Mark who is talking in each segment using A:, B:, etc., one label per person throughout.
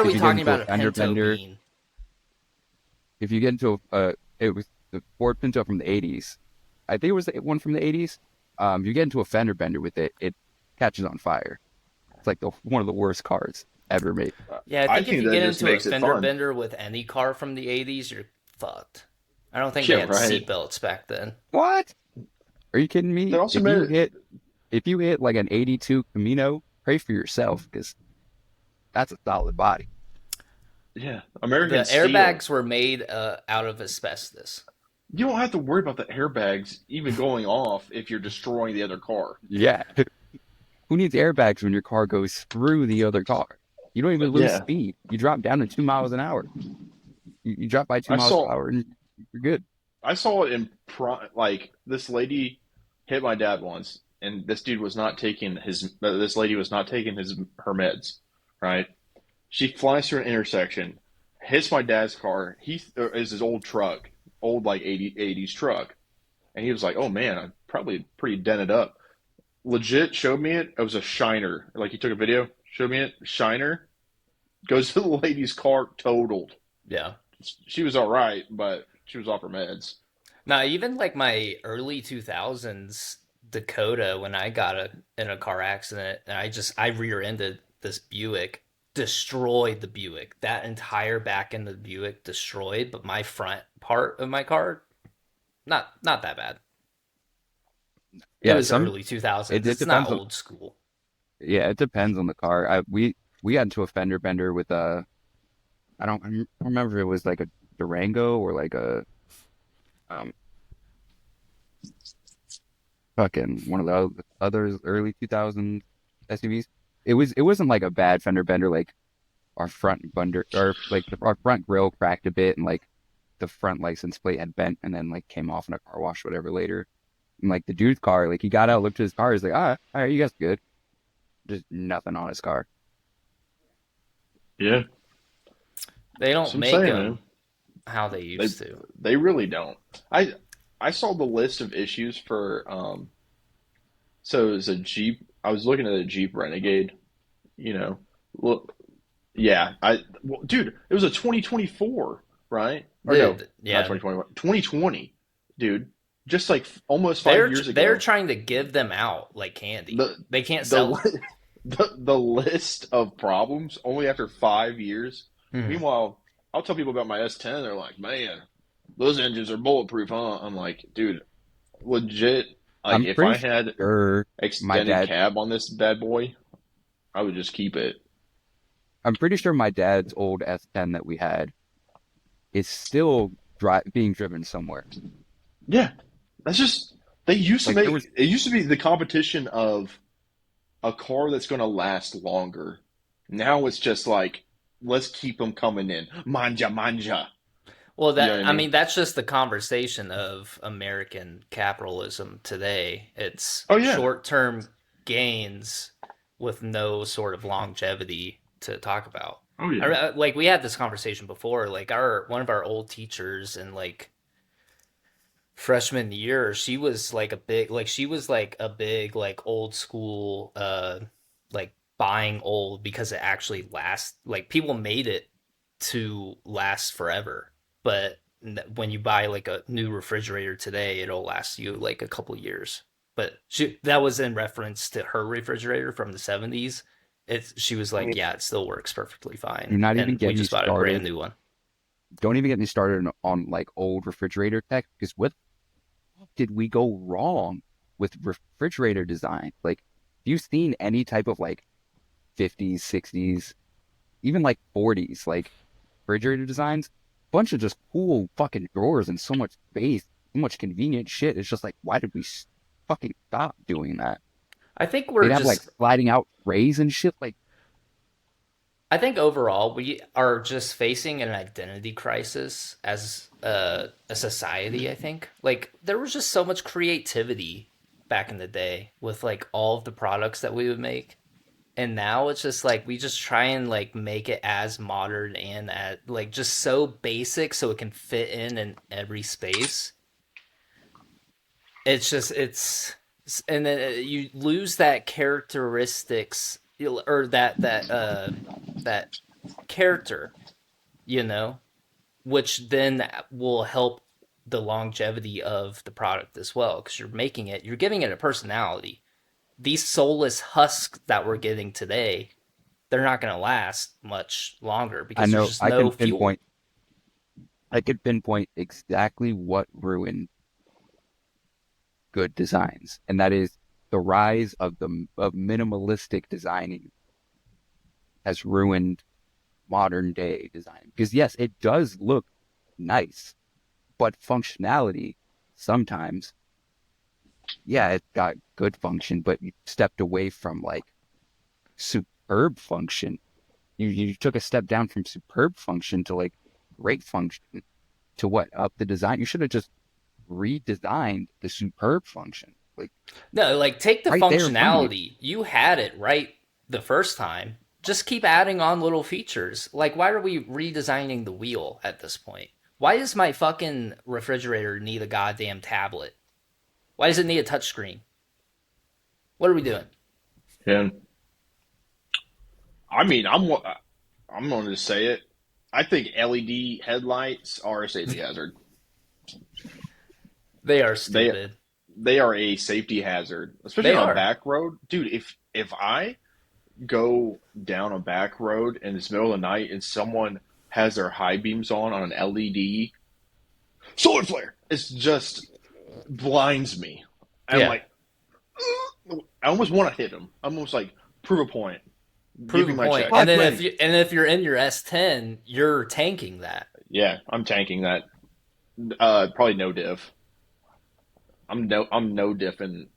A: are we
B: if you get
A: talking
B: into a
A: about a
B: fender
A: pinto
B: bender,
A: bean?
B: if you get into it was the Ford Pinto from the '80s. I think it was the one from the '80s. If you get into a fender bender with it, it catches on fire. It's like one of the worst cars ever made.
A: Yeah, I
C: I
A: think if
C: think
A: you
C: that
A: get
C: just
A: into a
C: makes it
A: fender
C: fun.
A: bender with any car from the 80s, you're fucked. I don't think they
C: Yeah,
A: had
C: right.
A: seatbelts back then.
B: What? Are you kidding
C: They
B: me?
C: also made it.
B: If you hit like an '82 Camino, pray for yourself because that's a solid body.
C: Yeah, American
A: The
C: Steel.
A: airbags were made out of asbestos.
C: You don't have to worry about the airbags even going off if you're destroying the other car.
B: Yeah. Who needs airbags when your car goes through the other car? You don't even lose
C: Yeah,
B: speed. You drop down to 2 miles an hour. You drop by two
C: I
B: miles per
C: saw
B: hour and you're good.
C: I saw it in like this lady hit my dad once, and this dude was not taking his. This lady was not taking his her meds, right? She flies through an intersection, hits my dad's car. He is his old truck, old like 80s truck, and he was like, "Oh man, I'm probably pretty dented up." Legit showed me it. It was a Shiner. Like he took a video, showed me it. Shiner goes to the lady's car, totaled.
A: Yeah.
C: She was all right, but she was off her meds.
A: Now, even like my early 2000s Dakota, when I got in a car accident, and I rear-ended this Buick, destroyed the Buick. That entire back end of the Buick destroyed, but my front part of my car, not that bad. It
B: Yeah,
A: was early 2000s.
B: it
A: It's not
B: depends on
A: old school.
B: yeah, it depends on the car. We got into a fender bender with a I don't remember if it was like a Durango or like a um fucking one of the other early 2000s SUVs. It wasn't like a bad fender bender like our front bender or like our front grill cracked a bit and like the front license plate had bent and then like came off in a car wash whatever later. And like the dude's car, like he got out, looked at his car, he's like, all right, you guys good. Just nothing on his car.
C: Yeah,
A: They
C: that's
A: don't
C: what I'm
A: make
C: saying, man.
A: them how they
C: They
A: used to.
C: they really don't. I saw the list of issues for so it was a Jeep. I was looking at a Jeep Renegade, you know. Look, yeah, well, dude, it was a 2024, right? Or no, not
A: Yeah,
C: 2021. 2020, dude. Just like almost 5 years
A: they're
C: ago.
A: trying to give them out like candy.
C: The
A: They can't
C: the
A: sell
C: li- the list of problems only after 5 years.
A: them.
C: Meanwhile, I'll tell people about my S10. They're like, "Man, those engines are bulletproof, huh?" I'm like, "Dude, legit. Like,
B: I'm
C: if I
B: pretty
C: had
B: sure my
C: extended
B: dad
C: cab on this bad boy, I would just keep it."
B: I'm pretty sure my dad's old S10 that we had is still being driven somewhere.
C: Yeah, that's just they used to
B: Like there
C: make
B: was
C: it used to be the competition of a car that's going to last longer. Now it's just like, let's keep them coming in. Manja, manja.
A: Well,
C: You know what
A: that
C: I
A: I
C: mean?
A: mean, that's just the conversation of American capitalism today. It's
C: Oh yeah,
A: short-term gains with no sort of longevity to talk about.
C: oh yeah.
A: Like we had this conversation before. Like our one of our old teachers in like freshman year, she was like a big like old school like buying old because it actually lasts. Like people made it to last forever. But when you buy like a new refrigerator today, it'll last you like a couple years. But that was in reference to her refrigerator from the 70s. She was
B: I
A: like,
B: mean,
A: yeah, it still works perfectly
B: do
A: fine.
B: not even
A: And we
B: get me
A: just bought a brand
B: started.
A: new one.
B: Don't even get me started on like old refrigerator tech because what did we go wrong with refrigerator design? Like, have you seen any type of like 50s, 60s, even like 40s, like refrigerator designs? Bunch of just cool fucking drawers and so much space, so much convenient shit. It's just like, why did we fucking stop doing that?
A: I think we're
B: They'd have like
A: just
B: sliding out trays and shit. Like,
A: I think overall we are just facing an identity crisis as a society. I think like there was just so much creativity back in the day with like all of the products that we would make, and now it's just like we just try and like make it as modern and at like just so basic so it can fit in every space. It's and then you lose that characteristics or that character, you know, which then will help the longevity of the product as well because you're giving it a personality. These soulless husks that we're getting today, they're not going to last much longer
B: I
A: because there's
B: know
A: just no fuel.
B: I could pinpoint exactly what ruined good designs, and that is the rise of minimalistic designing has ruined modern day design. Because yes, it does look nice, but functionality sometimes, yeah, it got good function, but you stepped away from like superb function. You took a step down from superb function to like great function to what up the design. You should have just redesigned the superb function. Like
A: No, like take the
B: right there in front of you.
A: functionality. You had it right the first time. Just keep adding on little features. Like, why are we redesigning the wheel at this point? Why does my fucking refrigerator need a goddamn tablet? Why does it need a touchscreen? What are we doing?
C: And I mean, I'm going to say it. I think LED headlights are a safety hazard.
A: They are
C: They
A: stupid.
C: they are a safety hazard, especially
A: They
C: on a
A: are.
C: back road, dude. If I go down a back road and it's middle of the night and someone has their high beams on an LED solar flare, it's just blinds me. I'm
A: Yeah.
C: like, I almost want to hit him. I'm almost like, prove a point. Give
A: Prove
C: me
A: a
C: my
A: point.
C: check.
A: And
B: Black
A: then
B: light.
A: if you're in your S10, you're tanking that.
C: Yeah, I'm tanking that. Probably no diff. I'm no diff in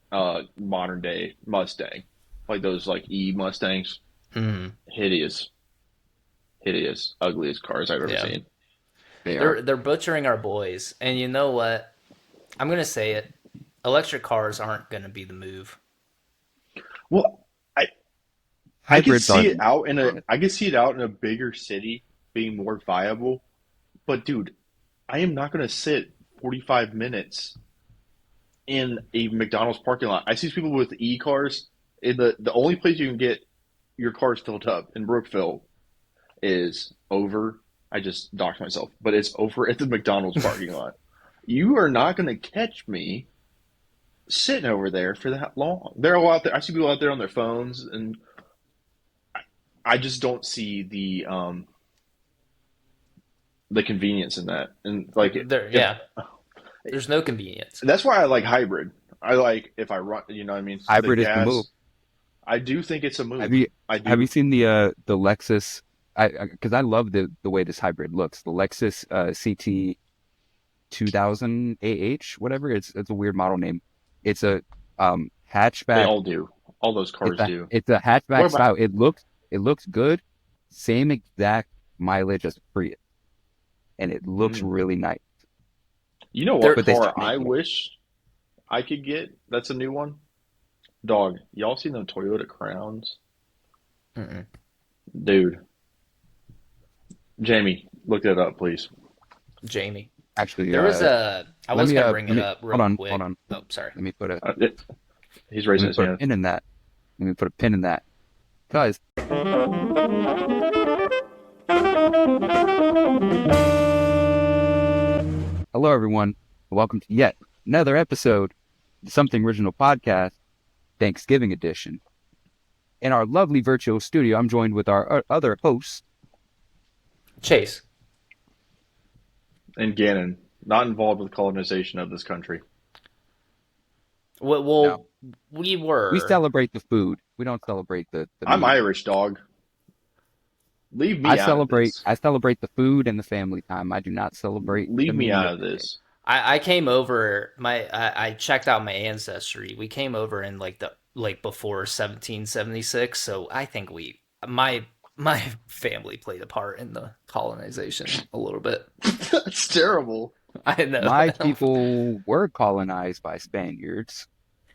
C: modern day Mustang, like those like E Mustangs.
A: Hmm.
C: Hideous, hideous, ugliest cars I've ever
A: Yeah.
C: seen.
B: They are.
A: They're butchering our boys. And you know what? I'm gonna say it. Electric cars aren't gonna be the move.
C: Well, I could
B: Hybrids are
C: see
B: the
C: it
B: move.
C: out in a I could see it out in a bigger city being more viable, but dude, I am not gonna sit 45 minutes in a McDonald's parking lot. I see people with e cars. In the only place you can get your cars filled up in Brookville is over. I just doxed myself, but it's over at the McDonald's parking lot. You are not going to catch me sitting over there for that long. They're all out there. I see people out there on their phones, and I just don't see the convenience in that. And like
A: There,
C: if
A: yeah. There's no convenience.
C: that's why I like hybrid. I like if I run, you know what I mean? The
B: Hybrid is the move.
C: gas. I do think it's a
B: Have
C: move.
B: you
C: I
B: have you
C: do.
B: seen the Lexus? Because I love the way this hybrid looks. The Lexus CT 2000 AH, whatever. It's a weird model name. It's a
C: They
B: hatchback.
C: all do. All those cars do.
B: It's a
C: What
B: hatchback
C: about
B: style. It looks good. Same exact mileage as a Prius, and it looks
C: mm,
B: really nice.
C: you know what
A: There
B: But they
C: car
B: stopped
C: I
B: making it.
C: wish I could get? That's a new one. Dog. Y'all seen the Toyota Crowns?
A: Mm-mm.
C: Dude. Jamie, look that up, please.
A: Jamie.
B: Actually,
A: There was a I was gonna bring
B: let
A: it
B: me
A: up
B: hold
A: real
B: on, hold
A: quick.
B: on.
A: Oh, sorry.
B: Let me put a
C: Uh, it, he's
B: let
C: raising
B: me
C: his
B: put a
C: hand.
B: pin in that. Let me put a pin in that. Guys, hello everyone. Welcome to yet another episode of the Something Original Podcast, Thanksgiving edition. In our lovely virtual studio, I'm joined with our other hosts.
A: Chase.
C: And Gannon, not involved with colonization of this country.
A: Well,
B: No,
A: we
B: we
A: were.
B: celebrate the food. We don't celebrate the
C: I'm
B: meat.
C: Irish, dog. Leave me out of this.
B: I celebrate the food and the family time. I do not celebrate the
C: Leave me
B: meat
C: out
B: of
C: of
B: the day.
C: this.
A: I came over I checked out my ancestry. We came over in like before 1776, so I think my family played a part in the colonization a little bit.
C: That's terrible.
A: I know.
B: My people were colonized by Spaniards,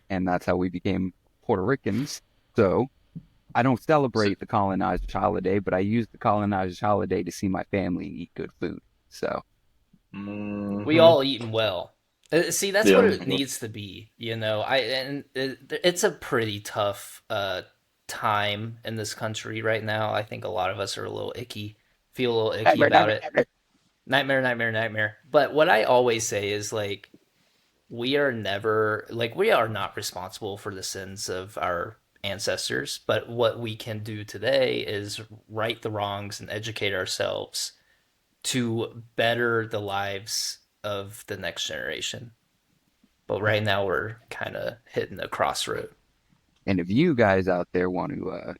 B: and that's how we became Puerto Ricans. So I don't
C: So,
B: celebrate the colonized holiday, but I use the colonized holiday to see my family and eat good food. So
A: We
C: hmm
A: all eating well. See, that's what
C: Yeah.
A: it needs to be, you know. It's a pretty tough time in this country right now. I think a lot of us are a little icky, feel a little icky
B: Nightmare,
A: about
B: nightmare,
A: it.
B: nightmare.
A: Nightmare, nightmare, nightmare. But what I always say is like we are never like we are not responsible for the sins of our ancestors, but what we can do today is right the wrongs and educate ourselves to better the lives of the next generation. But right now we're kind of hitting a crossroad.
B: And if you guys out there want to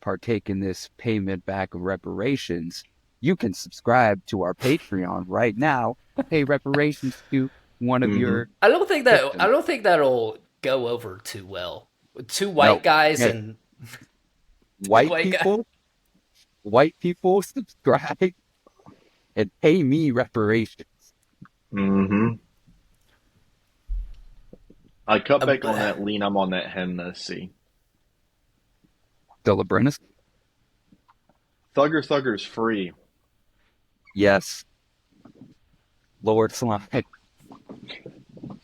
B: partake in this payment back of reparations, you can subscribe to our Patreon right now. Pay reparations to one of
C: Mm-hmm.
B: your
A: I
B: victims.
A: don't think that'll go over too well. Two white
B: No,
A: guys
B: hey,
A: and two
B: white
A: white guys.
B: people, white people subscribe and pay me reparations.
C: Mm-hmm. I cut
A: Um,
C: back on that lean. I'm on that Hennessy.
B: Delabrenus?
C: Thugger's free.
B: Yes. Lord Slime.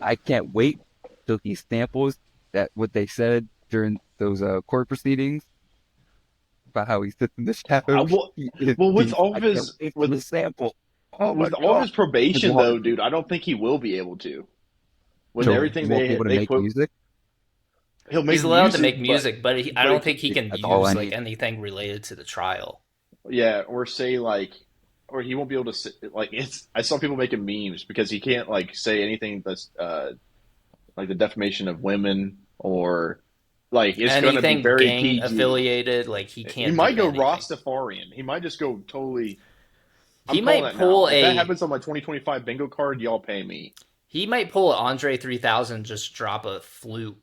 B: I can't wait till he samples that what they said during those court proceedings about how he sits in the
C: I,
B: shadows.
C: well,
B: He is
C: well, with
B: beast.
C: all
B: I
C: of
B: can't
C: his
B: wait for the sample. Oh my
C: with all of
B: god.
C: his
B: His
C: probation, though, dude,
B: heartbeat.
C: I don't think he will be able to. With
B: So he
C: everything
B: won't be able to
C: they
B: make
C: quote,
B: music.
C: he'll
A: he's
C: make
A: allowed to
C: music,
A: make music, but I
C: but
A: don't
C: he,
A: think he can
B: That's all I
A: use like
B: need.
A: anything related to the trial.
C: yeah, or say like, or he won't be able to like it's. I saw people making memes because he can't like say anything that's like the defamation of women or like it's going to be
A: Anything
C: very
A: gang
C: PG.
A: affiliated, like he
C: He
A: can't
C: might
A: do
C: go
A: anything.
C: Rastafarian. He might just go totally. I'm
A: He
C: calling
A: might
C: that now.
A: pull
C: If that
A: a
C: happens on my 2025 bingo card, y'all pay me,
A: he might pull an Andre 3000, just drop a flute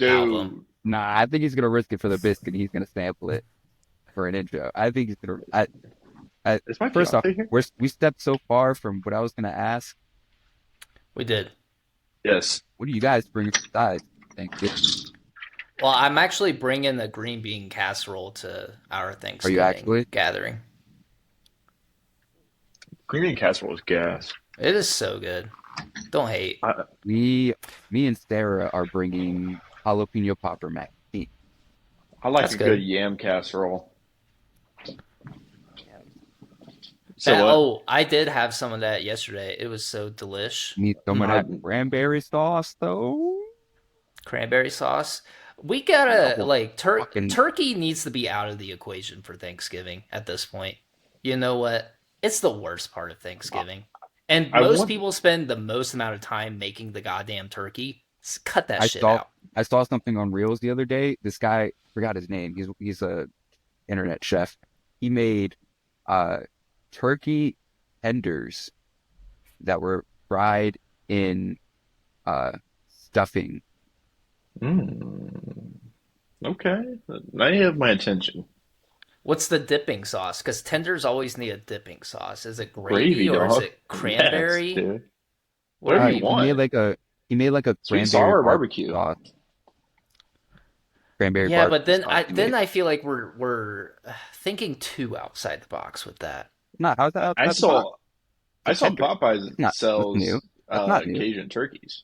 A: album.
C: dude.
B: Nah, I think he's gonna risk it for the biscuit. He's gonna sample it for an intro. I think he's gonna.
C: Is my
B: First off,
C: fiance here?
B: we stepped so far from what I was gonna ask.
A: We did.
C: Yes.
B: What do you guys bring besides Thanksgiving?
A: Well, I'm actually bringing the green bean casserole to our
B: Are you
A: Thanksgiving
B: actually?
A: gathering.
C: Green bean casserole is gas.
A: It is so good. Don't hate.
C: I,
B: We, me and Sarah are bringing jalapeno popper mac and cheese.
C: I like
A: That's
C: a good
A: good.
C: yam casserole. So
A: That
C: what?
A: oh, I did have some of that yesterday. It was so delish.
B: Need some of
A: Mm.
C: I
B: that cranberry sauce though.
A: Cranberry sauce. We
B: The
A: gotta
B: whole
A: like
B: fucking
A: turkey needs to be out of the equation for Thanksgiving at this point. You know what? It's the worst part of Thanksgiving. And
C: I
A: most
C: want
A: people spend the most amount of time making the goddamn turkey. Cut that
B: I
A: shit
B: saw
A: out.
B: I saw something on Reels the other day. This guy forgot his name. He's a internet chef. He made uh turkey tenders that were fried in stuffing.
C: mm, okay. Now you have my attention.
A: What's the dipping sauce? Because tenders always need a dipping sauce. Is it gravy
C: Gravy,
A: or is
C: dog.
A: it
C: Yes,
A: cranberry?
C: dude.
A: What
C: Whatever
A: are
B: Uh
C: you
A: you?
B: he made
C: want.
B: like a he made like a
C: Sweet and sour or barbecue.
B: cranberry
A: Yeah, but
B: barbecue
A: then
B: sauce he made.
A: I feel like we're thinking too outside the box with that.
B: Not how's that
C: I
B: outside the box?
C: saw I
B: It's a
C: saw
B: tender.
C: Popeyes
B: It's not that's new.
C: sells
B: That's not new.
C: Cajun turkeys.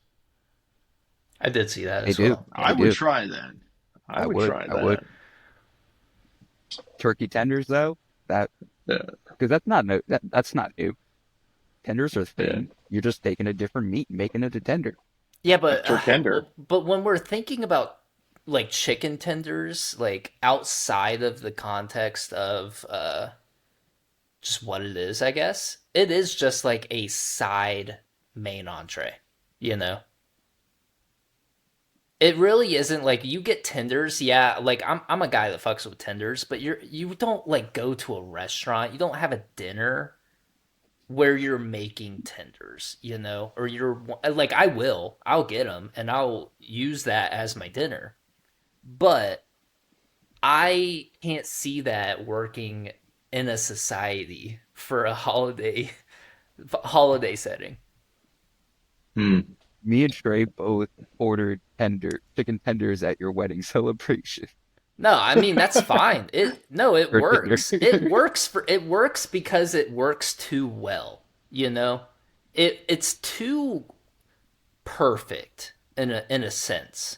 A: I did see that
B: They
A: as
B: do.
A: well.
C: I
B: They
A: Yeah.
C: would
B: do.
C: try that. I
B: I
C: would
B: would.
C: try
B: I would.
C: that.
B: Turkey tenders though, that
C: Yeah,
B: because that's not new. Tenders are
C: yeah.
B: thin. You're just taking a different meat and making it a tender.
A: Yeah,
C: A
A: but
C: turkender.
A: but when we're thinking about like chicken tenders, like outside of the context of just what it is, I guess it is just like a side main entree. You know, it really isn't like you get tenders. Yeah, like I'm a guy that fucks with tenders, but you don't like go to a restaurant. You don't have a dinner where you're making tenders, you know, or you're like, I'll get them and I'll use that as my dinner. But I can't see that working in a society for a holiday setting.
C: Hmm.
B: Me and Trey both ordered chicken tenders at your wedding celebration
A: No, I mean that's fine. It
B: for dinner.
A: works. It works because it works too well. You know, it's too perfect in a sense.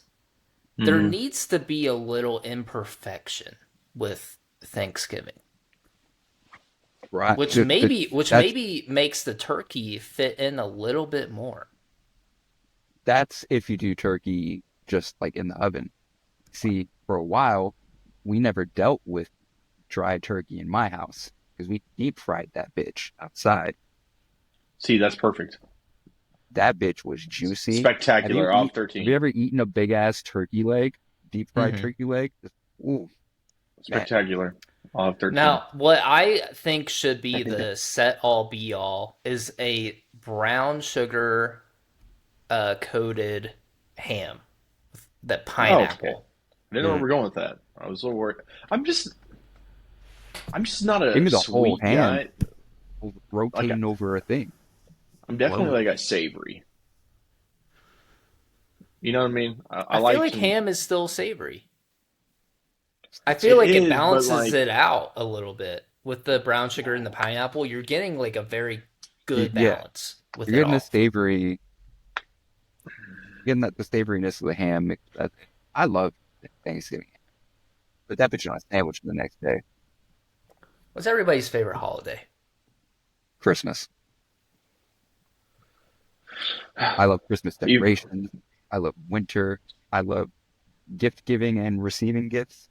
A: there
C: Hmm.
A: needs to be a little imperfection with Thanksgiving,
B: Right.
A: which
B: That's
A: maybe makes the turkey fit in a little bit more.
B: that's if you do turkey just like in the oven. See, for a while, we never dealt with dry turkey in my house because we deep fried that bitch outside.
C: See, that's perfect.
B: That bitch was juicy.
C: Spectacular. Off
B: Have you
C: 13.
B: ever eaten a big ass turkey leg, deep fried
A: Hmm.
B: turkey leg? Ooh, man.
C: Spectacular. Off 13.
A: Now, what I think should be
B: Yeah.
A: the set all be all is a brown sugar coated ham, that
C: Oh, okay.
A: pineapple.
C: I didn't know where
B: Mm.
C: we're going with that. I was a little worried. I'm just, I'm just not
B: Give
C: a
B: me the whole
C: sweet
B: ham
C: guy. Like,
B: rotating over a thing.
C: I'm
B: Blow.
C: definitely like a savory. You know what I mean? I
A: I feel
C: like
A: like
C: some.
A: ham is still savory. I feel
C: It
A: like it
C: is, but
A: balances
C: like,
A: it out a little bit with the brown sugar and the pineapple. You're getting like a very good
B: Yeah,
A: balance with
B: you're
A: it
B: getting the
A: all.
B: savory, getting that the savoriness of the ham. I love Thanksgiving, but that bitch on a sandwich the next day.
A: What's everybody's favorite holiday?
B: Christmas. I love Christmas
C: you,
B: decorations. I love winter. I love gift giving and receiving gifts.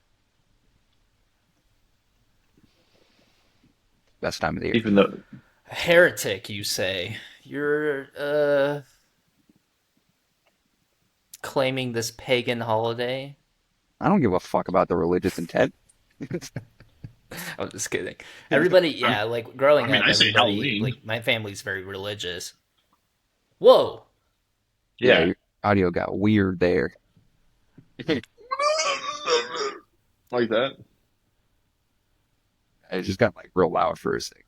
B: Best time of the year.
C: even though
A: Heretic, you say? You're claiming this pagan holiday?
B: I don't give a fuck about the religious intent.
A: I'm just kidding. Everybody, yeah, like
C: I
A: growing
C: mean,
A: up,
C: I say
A: everybody,
C: Halloween.
A: like my family's very religious. Whoa,
B: Yeah,
C: Yeah.
B: your audio got weird there. It
C: Like that.
B: just got like real loud for a second.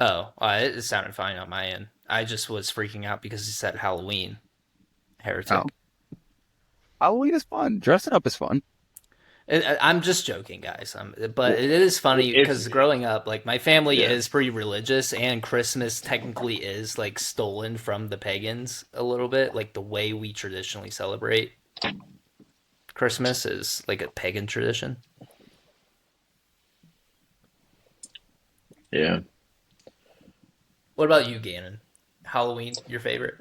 A: oh, it sounded fine on my end. I just was freaking out because he said Halloween.
B: Oh,
A: Heretic.
B: Halloween is fun. Dressing up is fun.
A: I'm just joking, guys. But
C: Well,
A: it is funny
C: if
A: because growing up, like my family
C: yeah,
A: is pretty religious, and Christmas technically is like stolen from the pagans a little bit. Like the way we traditionally celebrate Christmas is like a pagan tradition.
C: yeah,
A: What about you, Gannon? Halloween, your favorite?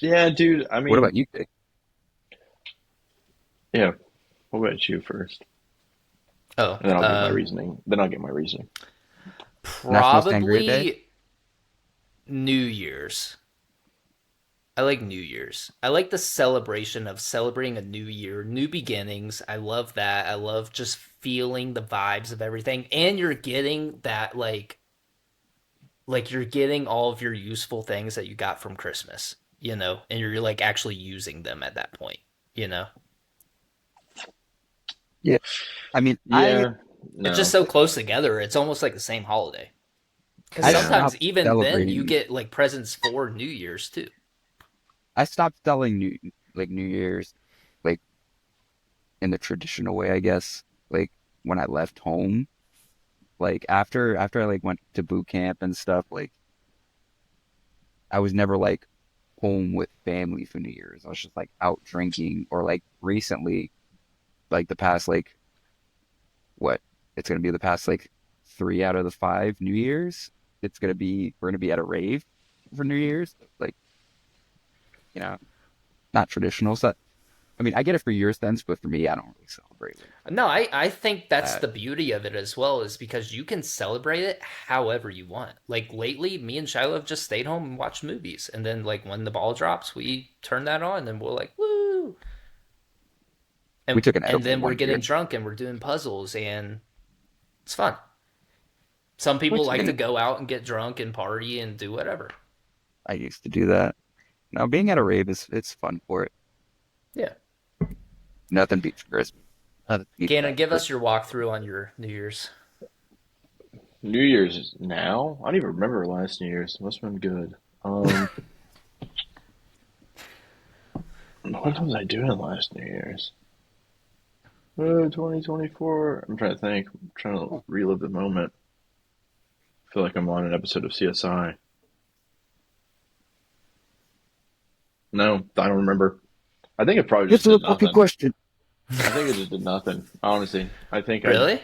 C: yeah, dude. I
B: What
C: mean,
B: about you, Jake?
C: yeah. What about you first?
A: Oh,
C: And then I'll give my reasoning. Then I'll give my reasoning.
B: National Sangria Day?
A: probably New Year's. I like New Year's. I like the celebration of celebrating a new year, new beginnings. I love that. I love just feeling the vibes of everything. And you're getting that like you're getting all of your useful things that you got from Christmas, and you're like actually using them at that point, you know.
B: Yeah. I mean,
C: Yeah,
A: It's just
C: no,
A: so close together. It's almost like the same holiday. Cuz
B: I
C: yeah.
A: sometimes
B: stopped
A: even then you
B: celebrating.
A: get like presents for New Year's too.
B: I stopped selling New Year's like in the traditional way, I guess. Like when I left home, like after I like went to boot camp and stuff, like I was never like home with family for New Year's. I was just like out drinking or like recently, like the past like what? It's gonna be the past like 3 out of the 5 New Year's. We're gonna be at a rave for New Year's. Like, you know, not traditional. So I mean I get it for your sense, but for me I don't really celebrate like
A: No, I think that's
B: that.
A: the beauty of it as well, is because you can celebrate it however you want. Like lately, me and Shiloh have just stayed home and watched movies, and then like when the ball drops, we turn that on, and we're like, woo!
B: We
A: And
B: took an
A: and
B: edible
A: then we're
B: one
A: getting
B: year.
A: drunk and we're doing puzzles, and it's fun. Some
B: We
A: people
B: took
A: like to
B: an
A: go out and get drunk and party and do whatever.
B: I used to do that. Now being at a rave is it's fun for it.
A: Yeah.
B: Nothing beats Christmas. Nothing beats
A: Gannon,
B: that
A: give us
B: Christmas.
A: your walkthrough on your New Year's.
C: New Year's is now. I don't even remember last New Year's. Must have been good. What was I doing last New Year's? 2024. I'm trying to think. I'm trying to relive the moment. I feel like I'm on an episode of CSI. No, I don't remember. I think it probably
B: Get
C: just
B: to the
C: did
B: fucking
C: nothing.
B: question.
C: I think it just did nothing. Honestly, I think I
A: Really?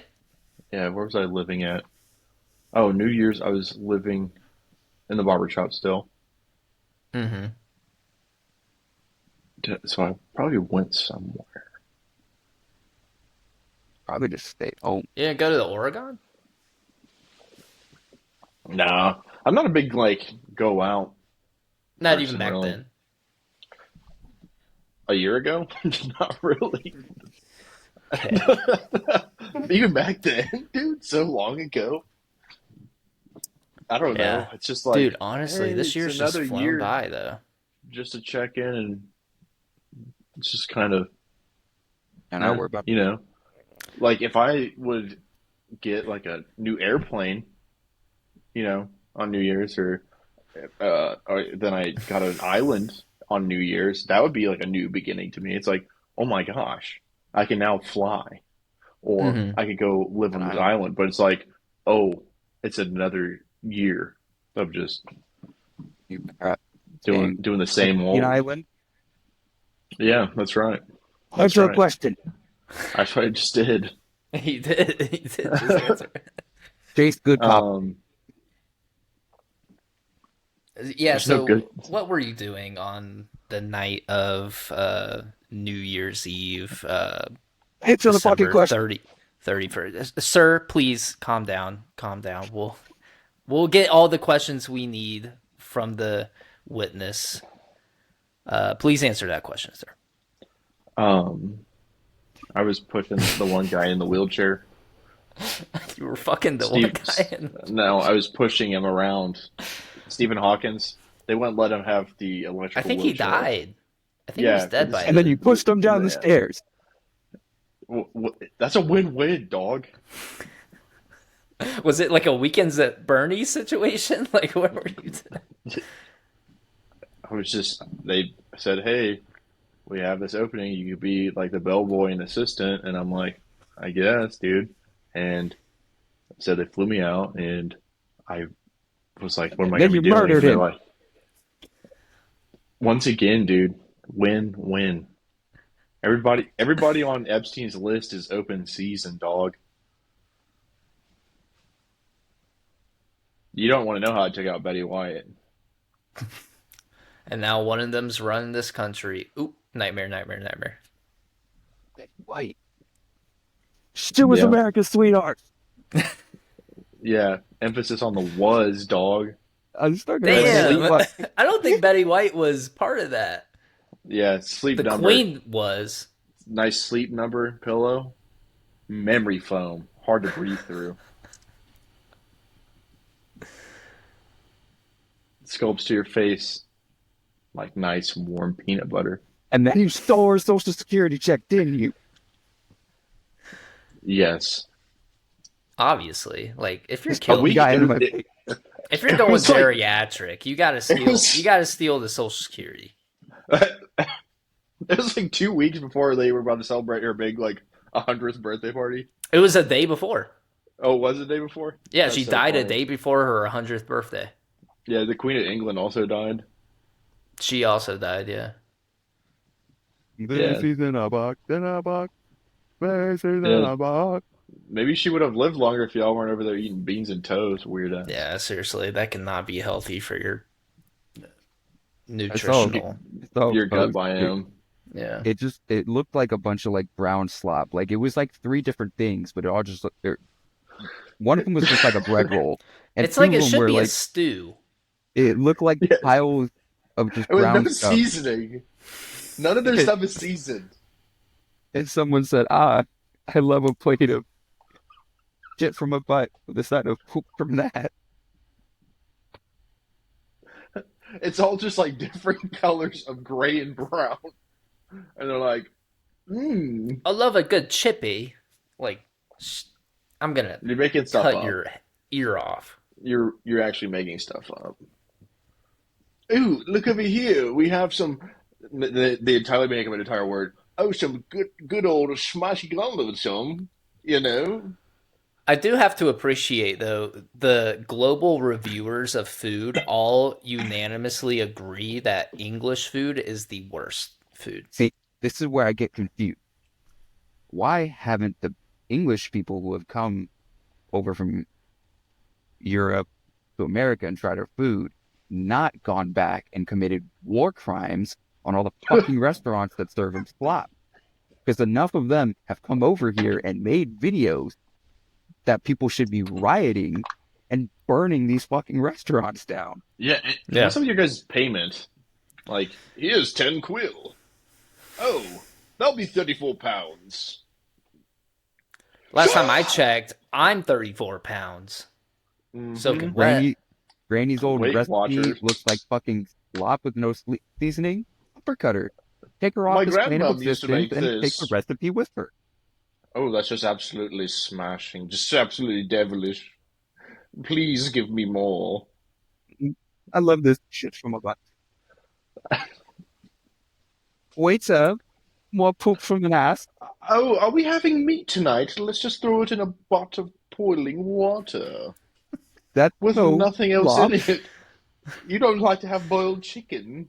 C: yeah. Where was I living at? Oh, New Year's. I was living in the barber shop still,
A: Mm-hmm.
C: so I probably went somewhere.
B: Probably just stayed home.
A: Yeah, go to the Oregon?
C: Nah, I'm not a big like go out
A: Not even
C: person
A: back
C: really.
A: then.
C: A year ago, not really.
A: Okay.
C: Even back then, dude, so long ago. I don't know.
A: Yeah.
C: It's just
A: Dude,
C: like,
A: honestly,
C: hey,
A: this
C: it's
A: year's just
C: another
A: flown
C: year
A: by though.
C: just to check in, and it's just kind of,
B: And I
C: eh,
B: worry about
C: you know. Like if I would get like a new airplane, on New Year's, or then I got an island on New Year's, that would be like a new beginning to me. It's like, oh my gosh, I can now fly, or
A: Mm-hmm.
C: I could go live
B: an
C: on this
B: island.
C: island. But it's like, oh, it's another year of just
B: You got
C: doing
B: staying
C: doing the
B: like
C: same
B: an
C: old.
B: island.
C: Yeah, that's right. That's
B: Answer a
C: right.
B: question.
C: That's what I just did.
A: He did. He did just answer.
B: Chase, good cop.
C: um,
A: Yeah,
C: there's no good.
A: so what were you doing on the night of New Year's Eve,
B: Answer the fucking
A: December
B: question.
A: 31st? Sir, please calm down. Calm down. We'll get all the questions we need from the witness. Please answer that question, sir.
C: Um, I was pushing the one guy in the wheelchair.
A: You were fucking the one
C: Steve,
A: guy in the...
C: no, I was pushing him around. Stephen Hawkins. They wouldn't let him have the
A: I
C: electrical
A: think he
C: wheelchair.
A: died. I think he was
C: Yeah,
A: dead by
B: And then
A: then.
B: you pushed him down the
C: yeah.
B: stairs.
C: That's a win-win, dog.
A: Was it like a Weekends at Bernie's situation? Like, what were you doing?
C: I was just. They said, "Hey, we have this opening. You could be like the bellboy and assistant." And I'm like, "I guess, dude." And so they flew me out, and I was like, "What am
B: And
C: I
B: then
C: gonna
B: you
C: be doing?"
B: murdered
C: And they're
B: him.
C: like, "Once again, dude, win-win." Everybody on Epstein's list is open season, dog. You don't want to know how I took out Betty White.
A: And now one of them's running this country. Oop, nightmare, nightmare, nightmare.
B: White. She was
C: Yeah,
B: America's sweetheart.
C: yeah. Emphasis on the was, dog.
B: I was talking about
C: Sleep.
A: Damn,
B: what?
A: I don't think Betty White was part of that.
C: Yeah, sleep
A: The
C: number.
A: Queen was.
C: Nice sleep number pillow. Memory foam. Hard to breathe through. Sculpts to your face like nice warm peanut butter.
B: And then you stole her social security check, didn't you?
C: Yes.
A: Obviously, like if you're
C: A
B: You
A: killing,
C: week.
B: got
C: It,
B: into my
C: it,
B: face.
A: if you're
C: it
A: going
C: was like
A: geriatric, you gotta
C: it
A: steal. You
C: was.
A: gotta steal the Social Security.
C: It was like 2 weeks before they were about to celebrate her big like 100th birthday party.
A: It was a day before.
C: Oh, was it the day before?
A: Yeah,
C: That's
A: she
C: so
A: died a
C: funny.
A: day before her 100th birthday.
C: Yeah, the Queen of England also died.
A: She also died. Yeah.
C: Yeah,
B: This is in a box, in a box. This is in
C: yeah.
B: a box.
C: Maybe she would have lived longer if y'all weren't over there eating beans and toast, weird ass.
A: Yeah, seriously, that cannot be healthy for your
B: I saw,
A: nutritional.
B: I saw a
C: Your gut
B: post.
C: biome.
A: Yeah.
B: It looked like a bunch of like brown slop. Like it was like three different things, but it all just one of them was just like a bread roll, and
A: It's
B: two
A: like
B: of
A: it
B: them
A: should
B: were
A: be a
B: like
A: stew.
B: it looked like
C: Yeah,
B: piles of just
C: with no
B: brown stuff.
C: seasoning. None of their stuff is seasoned.
B: And someone said, "Ah, I love a plate of shit from a butt with a side of poop from that."
C: It's all just like different colors of gray and brown, and they're like, "Mmm,
A: I love a good chippy. Like, I'm gonna
C: you're making stuff
A: cut
C: up.
A: your ear off.
C: You're actually making stuff up." Ooh, look over here. We have some. They entirely make up an entire word. Oh, some good old smashy gum of some. You know.
A: I do have to appreciate though the global reviewers of food all unanimously agree that English food is the worst food.
B: See, this is where I get confused. Why haven't the English people who have come over from Europe to America and tried our food not gone back and committed war crimes on all the fucking restaurants that serve them slop? Because enough of them have come over here and made videos that people should be rioting and burning these fucking restaurants down.
C: Yeah, and
A: Yeah.
C: some of your guys' payment, like, here's 10 quill. Oh, that'll be 34 pounds.
A: Last time I checked, I'm 34 pounds. Soaking wet.
B: Granny's old
C: Weight
B: recipe
C: Watchers.
B: looks like fucking slop with no seasoning. Uppercut her. Take her off
C: My
B: this plane of
C: grandmom used to
B: existence
C: make
B: and take the
C: this.
B: recipe with her.
C: Oh, that's just absolutely smashing. Just absolutely devilish. Please give me more.
B: I love this shit from a butt. Wait up. More poop from an ass.
C: Oh, are we having meat tonight? Let's just throw it in a pot of boiling water
B: That's
C: with
B: so
C: nothing else
B: slop.
C: in it. You don't like to have boiled chicken?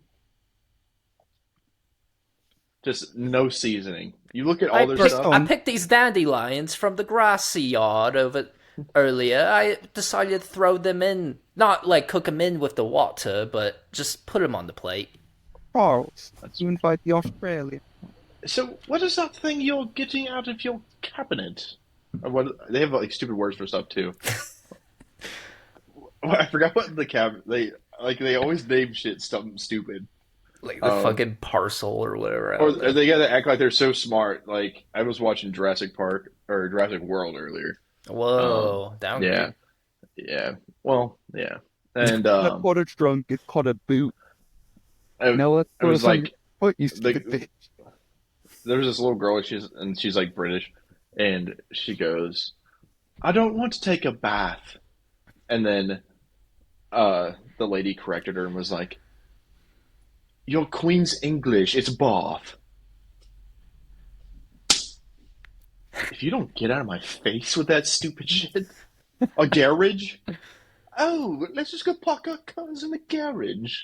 C: Just no seasoning. You look at all their
B: picked
C: stuff.
A: I picked these dandelions from the grassy yard over earlier. I decided to throw them in, not like cook them in with the water, but just put them on the plate.
B: Charles, you invite the Australian.
C: So, what is that thing you're getting out of your cabinet? Or what, they have like stupid words for stuff too. I forgot what the they always name shit something stupid.
A: Like the fucking parcel or whatever.
C: Or they gotta act like they're so smart. Like I was watching Jurassic Park or Jurassic World earlier.
A: Whoa, down
C: Yeah, yeah. Well, yeah. And
B: Not called a trunk, it's called a boot. No, let's
C: it was like
B: foot, you stupid bitch.
C: there was this little girl. She's like British, and she goes, "I don't want to take a bath." And then the lady corrected her and was like, "Your Queen's English. It's bath." If you don't get out of my face with that stupid shit, a garage. Oh, let's just go park our cars in the garage.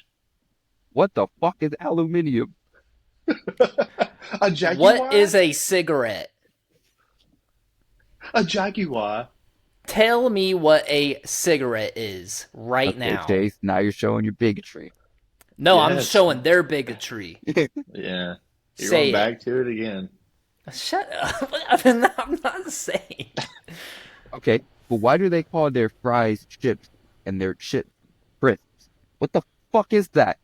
B: What the fuck is aluminium?
C: A Jaguar?
A: What is a cigarette?
C: A Jaguar?
A: Tell me what a cigarette is right
B: Okay,
A: now.
B: Chase, now you're showing your bigotry.
A: No, I'm
C: Yes.
A: showing their bigotry.
C: Yeah. You're
A: Say
C: going back to it again.
A: Shut up. I'm not saying.
B: Okay, but why do they call their fries chips and their chips crisps? What the fuck is that?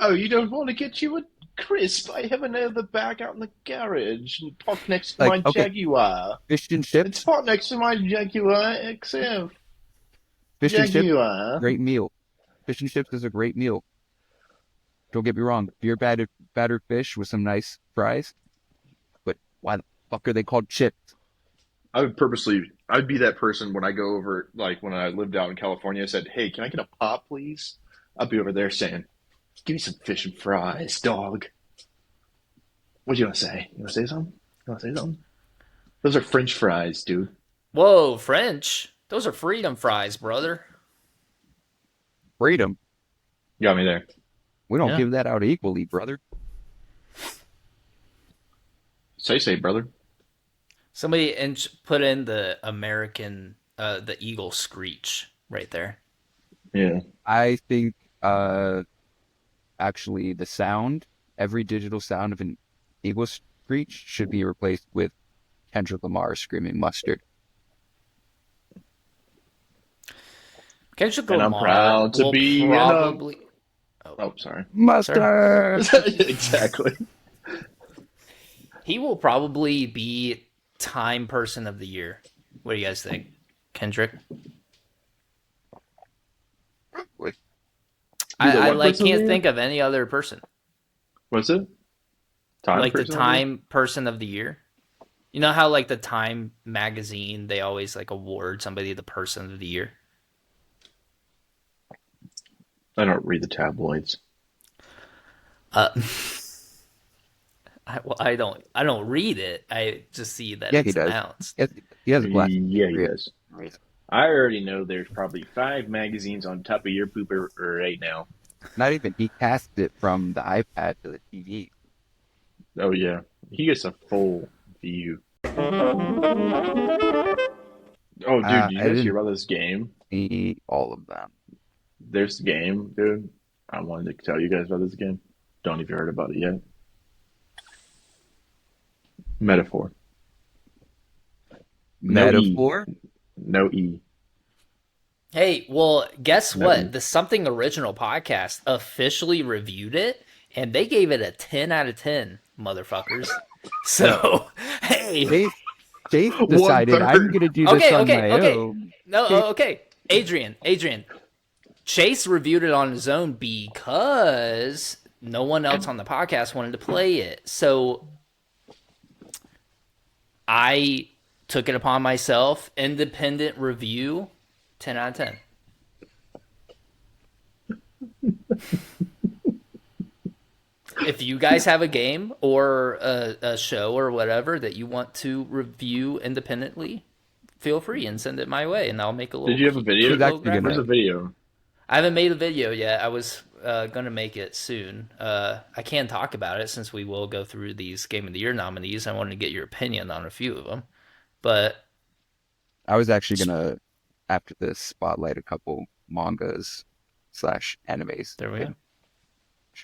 C: Oh, you don't want to get you a crisp? I have another bag out in the garage and parked next to
B: Like,
C: my
B: okay.
C: Jaguar.
B: Fish and
C: It's
B: chips?
C: parked next to my Jaguar XF.
B: Fish and chips,
C: Jaguar.
B: great meal. Fish and chips is a great meal. Don't get me wrong, beer battered fish with some nice fries. But why the fuck are they called chips?
C: I'd be that person when I go over, like when I lived out in California, I said, "Hey, can I get a pop, please?" I'd be over there saying, "Give me some fish and fries, dog." What do you want to say? You want to say something? You want to say something? Those are French fries, dude.
A: Whoa, French. Those are freedom fries, brother.
B: Freedom.
C: You got me there.
B: We don't
A: Yeah.
B: give that out equally, brother.
C: Say, brother.
A: Somebody put in the American, the eagle screech right there.
C: Yeah.
B: I think actually the sound, every digital sound of an eagle screech should be replaced with Kendrick Lamar screaming mustard.
A: Kendrick
C: And I'm
A: Lamar
C: proud to
A: will
C: be
A: probably.
C: Oh, sorry.
B: Mustard!
C: Exactly.
A: He will probably be Time Person of the Year. What do you guys think, Kendrick? I
C: what
A: like
C: person of the
A: can't
C: year?
A: think of any other person
C: What's it? Time
A: like the
C: person?
A: Time Person of the Year. You know how like the Time magazine they always like award somebody the Person of the Year.
C: I don't read the tabloids.
A: I don't read it. I just see that
B: Yeah,
A: it's
B: he does.
A: announced.
B: He has a glass.
C: Yeah, he does. I already know there's probably 5 magazines on top of your pooper right now.
B: Not even, he cast it from the iPad to the TV.
C: Oh yeah, he gets a full view. Oh dude, did you
B: I
C: guys hear
B: didn't
C: about this game?
B: see all of them.
C: There's the game, dude. I wanted to tell you guys about this game. Don't even heard about it yet. Metaphor. No E.
B: Metaphor?
C: No E.
A: Hey, well, guess
C: No
A: what?
C: E.
A: The Something Original podcast officially reviewed it, and they gave it a 10 out of 10, motherfuckers. So, hey,
B: Chase, Chase
C: One
B: decided I'm
C: third.
B: gonna do this
A: okay,
B: on
A: okay,
B: my
A: okay.
B: own.
A: No,
B: Chase,
A: okay. Adrian. Chase reviewed it on his own because no one else on the podcast wanted to play it. So I took it upon myself, independent review, 10 out of 10. If you guys have a game or a show or whatever that you want to review independently, feel free and send it my way, and I'll make a
C: Did
A: little
C: you have a video?
B: she's
A: cute little
B: actually
C: Where's
A: graphic.
C: the
B: gonna.
C: video?
A: I haven't made a video yet. I was gonna make it soon. I can talk about it since we will go through these Game of the Year nominees. I wanted to get your opinion on a few of them, but
B: I was actually gonna, after this, spotlight a couple mangas slash animes
A: there we
B: that
A: go.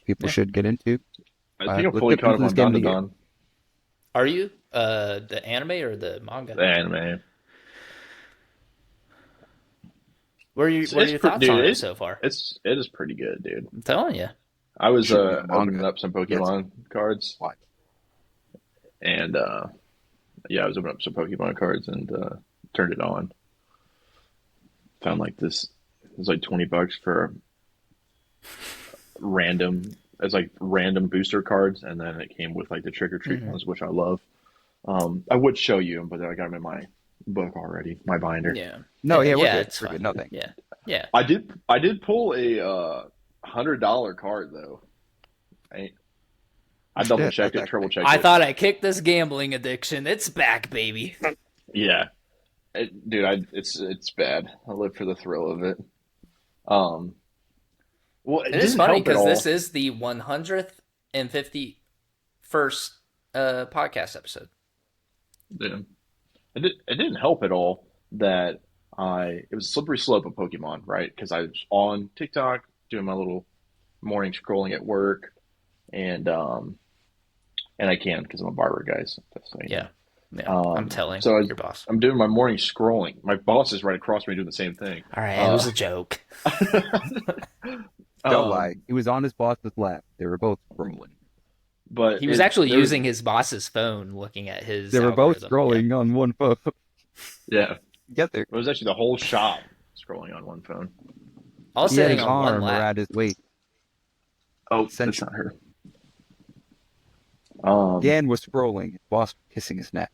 B: people
A: Yeah,
B: should get into.
C: I think I'm
B: Let's
C: fully
B: get
C: caught
B: into
C: up
B: this
C: on
B: game
C: Don
B: of
C: to
B: the year.
C: Don.
A: are you the anime or the manga?
C: The anime.
A: What are your thoughts
C: Dude.
A: on it so far?
C: It is pretty good, dude.
A: I'm telling you.
C: I was
B: Should read the
C: opening
B: manga.
C: up some
B: Yes.
C: Pokemon cards,
B: Why?
C: and yeah, I was opening up some Pokemon cards and turned it on. Found like this. It was like $20 for random. It's like random booster cards, and then it came with like the trick or treat
A: Hmm.
C: ones, which I love. I would show you them, but I got them in my book already, my binder.
A: Yeah,
B: No, yeah, we're
A: yeah,
B: good.
A: it's
B: We're good.
A: fine.
B: No thanks.
A: Yeah, yeah.
C: I did pull a $100 card though. I, I double
B: Shit,
C: checked
B: that's
C: it, triple
B: actually.
C: checked
A: I
C: it.
A: thought I kicked this gambling addiction. It's back, baby.
C: Yeah, dude, it's bad. I live for the thrill of it. Um, well, it
A: It is
C: didn't
A: funny
C: help at
A: because this
C: all.
A: is the 151st podcast episode.
C: Yeah. It didn't help at all that it was a slippery slope of Pokemon, right? Because I was on TikTok doing my little morning scrolling at work, and I can because I'm a barber, guys. That's how you
A: Yeah,
C: know.
A: yeah. I'm telling
C: So
A: your boss.
C: I'm doing my morning scrolling. My boss is right across from me doing the same thing.
A: All right, it
C: Uh,
A: was a joke.
B: Don't lie.
C: um,
B: He was on his boss's lap. They were both scrolling.
C: but
A: He was actually
C: there was
A: using his boss's phone, looking at his
B: They were both
A: algorithm. Yeah.
B: scrolling on one phone.
C: yeah,
B: Get there.
C: it was actually the whole shop scrolling on one phone.
A: All
B: He had
A: sitting
B: his
A: on one
B: arm
A: lap.
B: around his waist.
C: Oh, that's
B: Essentially.
C: not her.
B: Dan was scrolling. His boss was kissing his neck.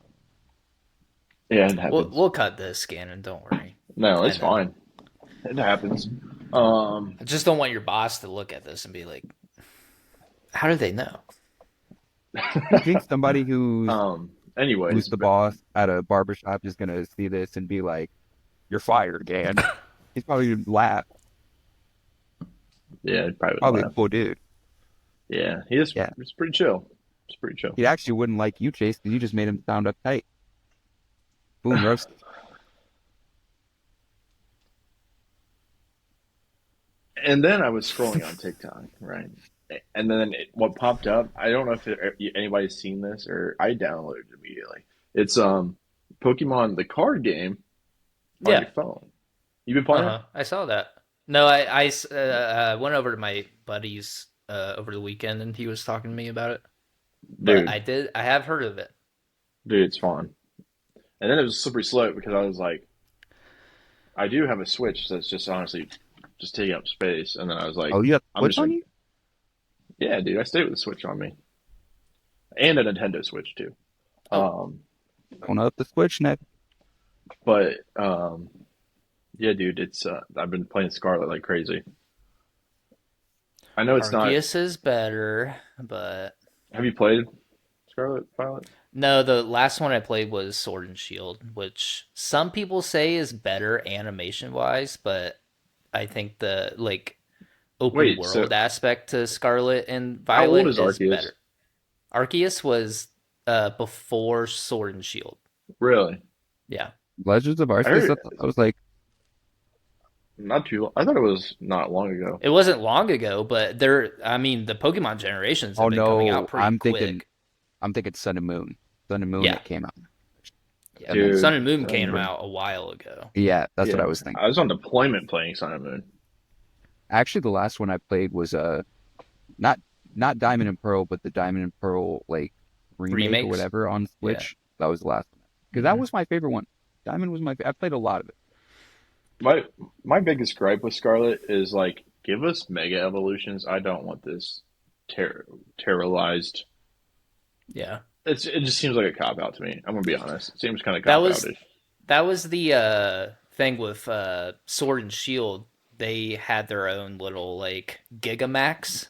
C: Yeah, it
A: We'll
C: happens.
A: we'll cut this, Gannon. Don't worry.
C: No,
A: I
C: it's
A: know.
C: fine. It happens. Um,
A: I just don't want your boss to look at this and be like, "How do they know?"
B: You think somebody who's
C: anyways,
B: the boss at a barbershop is gonna see this and be like, "You're fired, Dan"? He's probably gonna laugh.
C: yeah, it probably would
B: Probably a
C: laugh.
B: cool dude.
C: Yeah, he is.
B: Yeah.
C: It's pretty chill. It's pretty chill.
B: He actually wouldn't like you, Chase, because you just made him sound uptight. Boom, roast.
C: And then I was scrolling on TikTok, right? And then what popped up, I don't know if anybody's seen this or I downloaded it immediately. It's Pokemon the card game on
A: Yeah.
C: your phone. You been
A: Uh
C: playing it?
A: huh. I saw that. No, I went over to my buddy's over the weekend, and he was talking to me about it. But
C: Dude,
A: I have heard of it.
C: it's fun. And then it was a slippery slope because I was like, I do have a Switch that's just honestly just taking up space. And then I was like,
B: Oh, you have
C: I'm
B: Switch
C: just
B: on
C: like,
B: you?
C: yeah, dude, I stay with the Switch on me. And a Nintendo Switch too.
A: Oh.
B: Going up the Switch neck.
C: But yeah, dude, it's I've been playing Scarlet like crazy. I know it's not.
A: Arceus is better, but
C: Have you played Scarlet Violet?
A: no, the last one I played was Sword and Shield, which some people say is better animation wise, but I think the like open
C: Wait, so
A: world aspect to Scarlet and
C: how old
A: Violet
C: is
A: is
C: Arceus?
A: better. Arceus was before Sword and Shield.
C: Really?
A: Yeah.
B: Legends of
C: I
B: Arceus.
C: heard
B: I was like,
C: not too. I thought it was not long ago.
A: It wasn't long ago, but I mean, the Pokemon generations
B: oh
A: have been coming out
B: no,
A: pretty quick.
B: I'm thinking Sun and Moon. Sun and Moon
A: Yeah.
B: that came out.
A: Yeah.
B: That makes
A: Sun
C: Dude,
A: and Moon
C: Sun and
A: came
C: Moon.
A: out a while ago.
B: yeah, that's what
C: Yeah,
B: I was thinking.
C: I was on deployment playing Sun and Moon.
B: Actually, the last one I played was not not Diamond and Pearl, but the Diamond and Pearl like remake or
A: Remakes?
B: whatever on
A: Yeah.
B: Switch. That was the last one because that
A: Hmm.
B: was my favorite one. Diamond was I played a lot of it.
C: My my biggest gripe with Scarlet is like, give us mega evolutions. I don't want this terrorized.
A: Yeah.
C: It just seems like a cop out to me. I'm gonna be honest. It seems kind of
A: That
C: cop
A: was
C: outish.
A: that was the thing with Sword and Shield. They had their own little like Gigamax,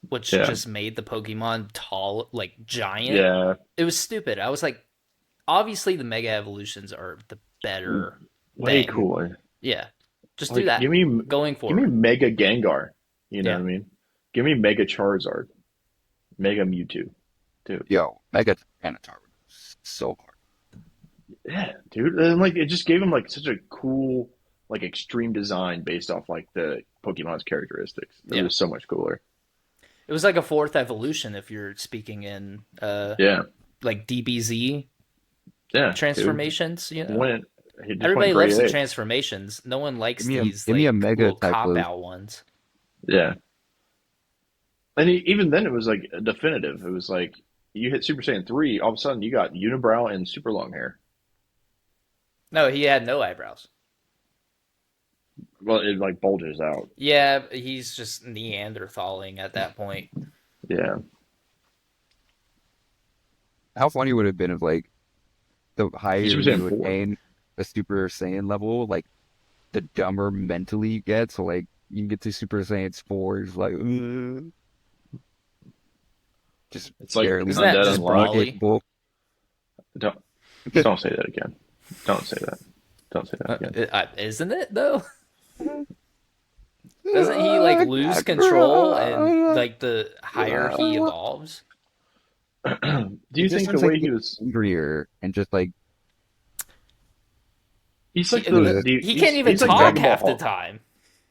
A: which
C: Yeah,
A: just made the Pokemon tall, like giant.
C: yeah.
A: It was stupid. I was like, obviously the Mega Evolutions are the better
C: Way
A: thing.
C: cooler.
A: Yeah, just do
C: Like,
A: that going
C: give me
A: forward.
C: Mega Gengar. You know
A: Yeah,
C: what I mean? Give me Mega Charizard, Mega Mewtwo, dude.
B: Yo, Mega Tyranitar was so hard.
C: Yeah, dude. And like, it just gave him like such a cool, like extreme design based off like the Pokemon's characteristics. It
A: yeah.
C: was so much cooler.
A: It was like a fourth evolution if you're speaking in
C: Yeah,
A: like DBZ
C: yeah, dude.
A: transformations.
C: Went, he just went
A: Everybody
C: grade
A: loves the
C: A.
A: transformations. No one likes these
B: Give me a
A: like
B: Mega
A: little
B: type
A: cop
B: of
A: out ones.
C: Yeah, and even then it was like definitive. It was like you hit Super Saiyan 3, all of a sudden you got unibrow and super long hair.
A: No, he had no eyebrows.
C: Well, it like bulges out.
A: Yeah, he's just Neanderthaling at that point.
C: Yeah.
B: how funny would it have been if like the higher
C: Super Saiyan
B: you
C: 4.
B: attain a Super Saiyan level, like the dumber mentally you get. So like you can get to Super Saiyan 4, it's like just
C: It's like
B: barely
A: Isn't that
C: Undead
A: just
C: Unlocked.
A: Brawly?
B: capable.
C: Don't don't say that again. Don't say that. Don't say that again.
A: Isn't it though? Doesn't he like lose control and like the higher he evolves?
C: Do
B: He
C: you
B: just
C: think the
B: starts like
C: way he
B: getting
C: was?
B: angrier and just like
C: He's
A: He,
C: like those.
A: he can't even
C: He's like
A: talk
C: Dragon Ball
A: half the
C: Hulk.
A: time.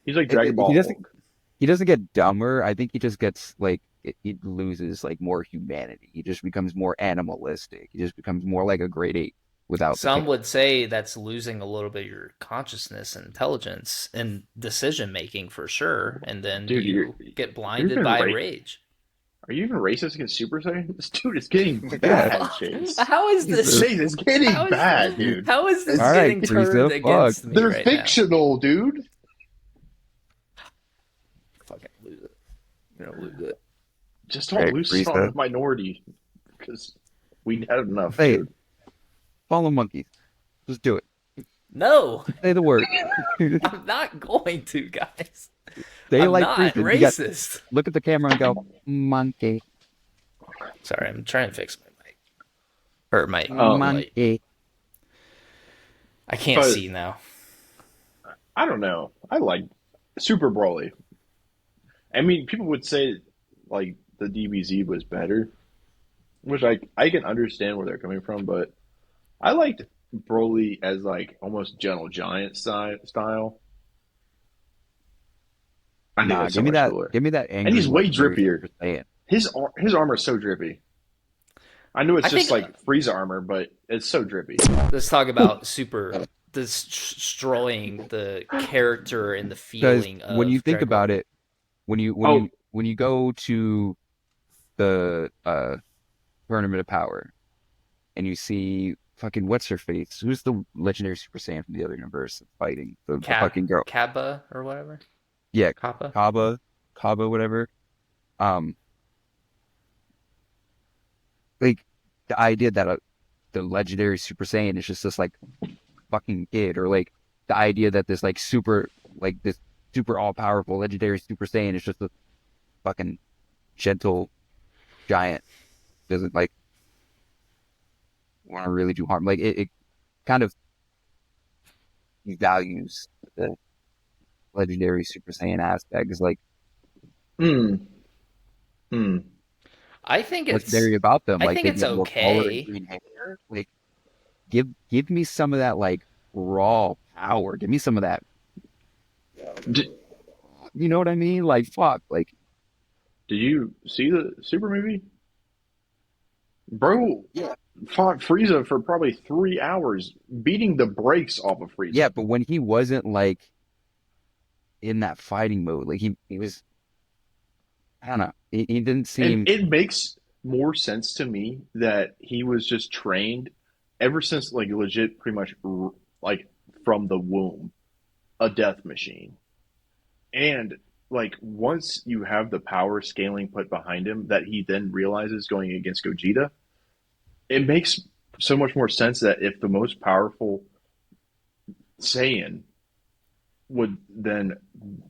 C: He's like Dragon
B: he
C: Ball
B: doesn't
C: Hulk.
B: he doesn't get dumber. I think he just gets like he loses like more humanity. He just becomes more animalistic. He just becomes more like a grade eight without the
A: Some
B: tail.
A: would say that's losing a little bit of your consciousness and intelligence and decision making for sure, and then
C: Dude,
A: you get
C: you're
A: blinded
C: even
A: by
C: ra
A: rage.
C: Are you even racist against Super Saiyan? This dude is getting
B: Yeah,
C: bad, Chase.
A: How is this?
B: Jesus.
C: Chase is getting
A: How is
C: bad, dude.
A: how is this
B: All right,
A: getting turned
B: Frieza, fuck.
A: against me
C: They're
A: right now?
C: fictional, dude.
A: Fucking lose it. You're gonna lose it.
C: Just
B: All
C: don't
B: right,
C: lose on
B: Frieza.
C: the minority because we had enough,
B: Say it.
C: dude.
B: Follow monkeys. Just do it.
A: No,
B: Say the word.
A: I'm not going to, guys.
B: Say
A: I'm
B: like
A: not
B: Frieza. You got
A: racist.
B: look at the camera and go monkey,
A: Sorry, I'm trying to fix my mic or my
C: Um,
A: light.
B: monkey.
A: I can't
C: but
A: see now.
C: I don't know. I like Super Broly. I mean, people would say like the DBZ was better, which I can understand where they're coming from, but I liked Broly as like almost Gentle Giant style. I think
B: Nah,
C: that's so much cooler.
B: give me that
C: And
B: angry
C: he's way
B: legendary
C: drippier.
B: Super Saiyan.
C: His armor is so drippy. I know it's
A: I
C: just
A: think
C: like Frieza armor, but it's so drippy.
A: let's talk about super destroying the character and the
B: Because
A: feeling
B: when you
A: of
B: think
A: Dragon
B: about
A: Ball.
B: it,
C: Oh,
B: when you go to the Tournament of Power and you see fucking what's her face? Who's the legendary Super Saiyan from the other universe that's fighting the fucking girl?
A: Kaba or whatever.
B: Yeah,
A: Kappa.
B: Kaba, Kaba, whatever. Um, like the idea that the legendary Super Saiyan is just this like fucking kid, or like the idea that this super all powerful legendary Super Saiyan is just a fucking gentle giant doesn't like want to really do harm. Like it kind of values the legendary Super Saiyan aspect. Is like
C: hmm, hmm.
A: I think it's
B: legendary about them.
A: I
B: Like
A: think
B: they
A: it's
B: get more color and
A: okay.
B: green hair. Like give me some of that like raw power. Give me some of that.
C: Did,
B: You know what I mean? Like fuck. Like
C: did you see the Super movie? Bro
B: yeah,
C: fought Frieza for probably 3 hours, beating the brakes off of
B: yeah.
C: Frieza.
B: But when he wasn't like in that fighting mode, like he was. I don't know. He didn't
C: And
B: seem.
C: it makes more sense to me that he was just trained ever since, like, legit, pretty much, like, from the womb, a death machine. And, like, once you have the power scaling put behind him that he then realizes going against Gogeta, it makes so much more sense that if the most powerful Saiyan would then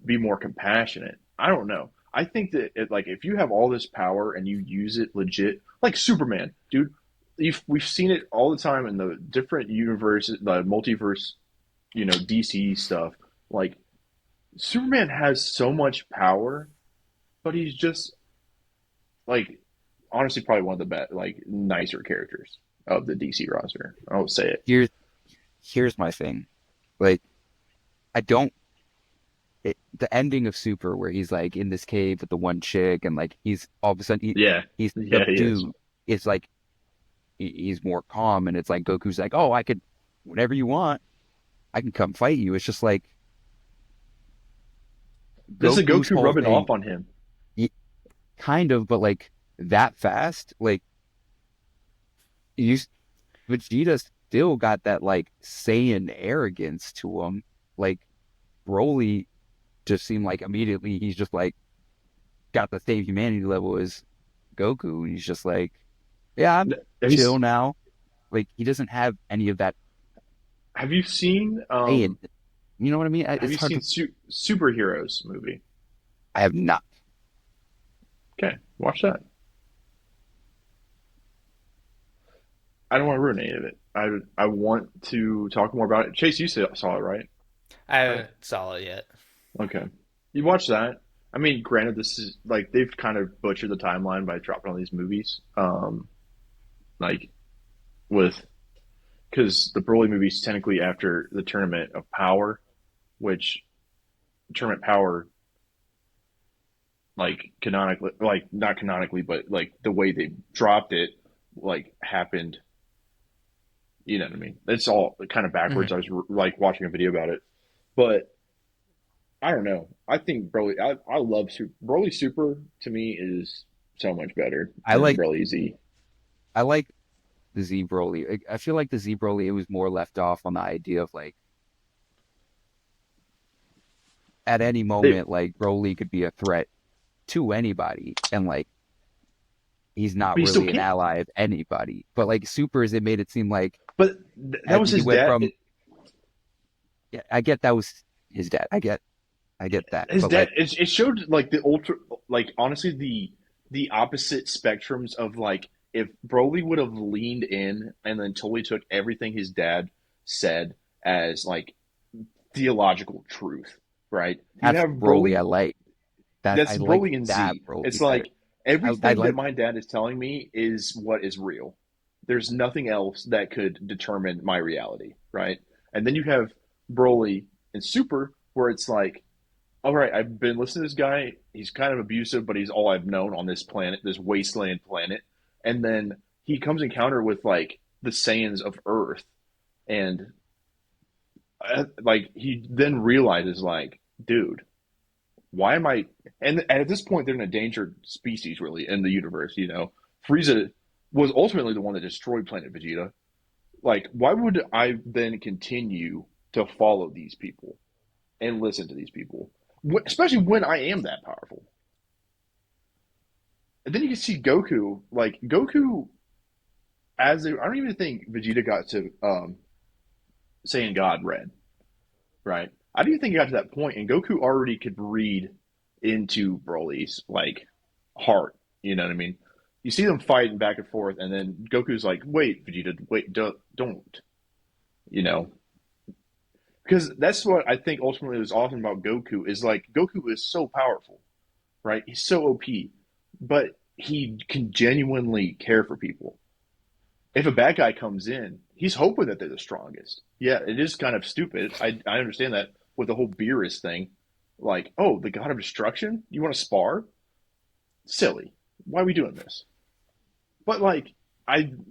C: be more compassionate. I don't know. I think that like if you have all this power and you use it legit, like Superman, dude. We've seen it all the time in the different universes, the multiverse, DC stuff. Like Superman has so much power, but he's just like honestly probably one of the best, like nicer characters of the DC roster. I'll say it.
B: Here's here's my thing. Like I don't. The ending of Super, where he's like in this cave with the one chick, and like he's all of a sudden
C: Yeah,
B: he's
C: yeah, he is.
B: subdued. It's like he's more calm, and it's like Goku's like, oh, I could, whenever you want, I can come fight you. It's just like
C: This is
B: Goku's
C: Goku
B: whole
C: rubbing
B: thing,
C: off on him.
B: he, kind of, but like that fast, like you, Vegeta still got that like Saiyan arrogance to him. Like Broly just seemed like immediately he's just like got the same humanity level as Goku. He's just like, yeah, I'm
C: Have you
B: chill now. Like he doesn't have any of that
C: have you seen
B: Saiyan. You know what I mean?
C: have
B: It's
C: you
B: hard
C: seen
B: to.
C: Superheroes movie?
B: I have not.
C: Okay, watch that. I don't want to ruin any of it. I want to talk more about it. Chase, you saw it, right?
A: I haven't saw it yet.
C: Okay, you watch that. I mean, granted, this is like they've kind of butchered the timeline by dropping all these movies. Like with because the Broly movie is technically after the Tournament of Power, which Tournament Power, like canonically, like not canonically, but like the way they dropped it, like happened. You know what I mean? It's all kind of backwards.
A: Hmm.
C: I was like watching a video about it, but I don't know. I think Broly. I love Super. Broly Super to me is so much better
B: I
C: than
B: like
C: Broly Z.
B: I like the Z Broly. I feel like the Z Broly it was more left off on the idea of like at any
C: They,
B: moment like Broly could be a threat to anybody, and like he's not
C: but he still
B: really an
C: can't.
B: ally of anybody. But like Supers, it made it seem like
C: But that was
B: he
C: his
B: went
C: dad.
B: from. Yeah, I get that was his dad. I get that.
C: His
B: But
C: dad.
B: like
C: It showed like the ultra, like honestly the opposite spectrums of like if Broly would have leaned in and then totally took everything his dad said as like theological truth, right? You
B: that's
C: have
B: Broly I
C: Broly.
B: like. That I
C: That's
B: like
C: Broly and
B: that
C: Z. It's
B: Broly better.
C: like
B: I
C: everything that
B: like
C: my dad is telling me is what is real. There's nothing else that could determine my reality, right? And then you have Broly and Super, where it's like, all right, I've been listening to this guy. He's kind of abusive, but he's all I've known on this planet, this wasteland planet. And then he comes encounter with like the Saiyans of Earth, and like he then realizes, like, dude, why am I? And at this point, they're an endangered species, really, in the universe. Frieza was ultimately the one that destroyed Planet Vegeta. Like, why would I then continue to follow these people and listen to these people, especially when I am that powerful? And then you can see Goku, like Goku, I don't even think Vegeta got to saying God red, right? I don't even think he got to that point, and Goku already could read into Broly's like heart. You know what I mean? You see them fighting back and forth, and then Goku's like, "Wait, Vegeta, wait, don't." You know, because that's what I think ultimately was awesome about Goku is like Goku is so powerful, right? He's so OP, but he can genuinely care for people. If a bad guy comes in, he's hoping that they're the strongest. Yeah, it is kind of stupid. I understand that with the whole Beerus thing. Like, oh, the god of destruction? You want to spar? Silly. Why are we doing this? But like,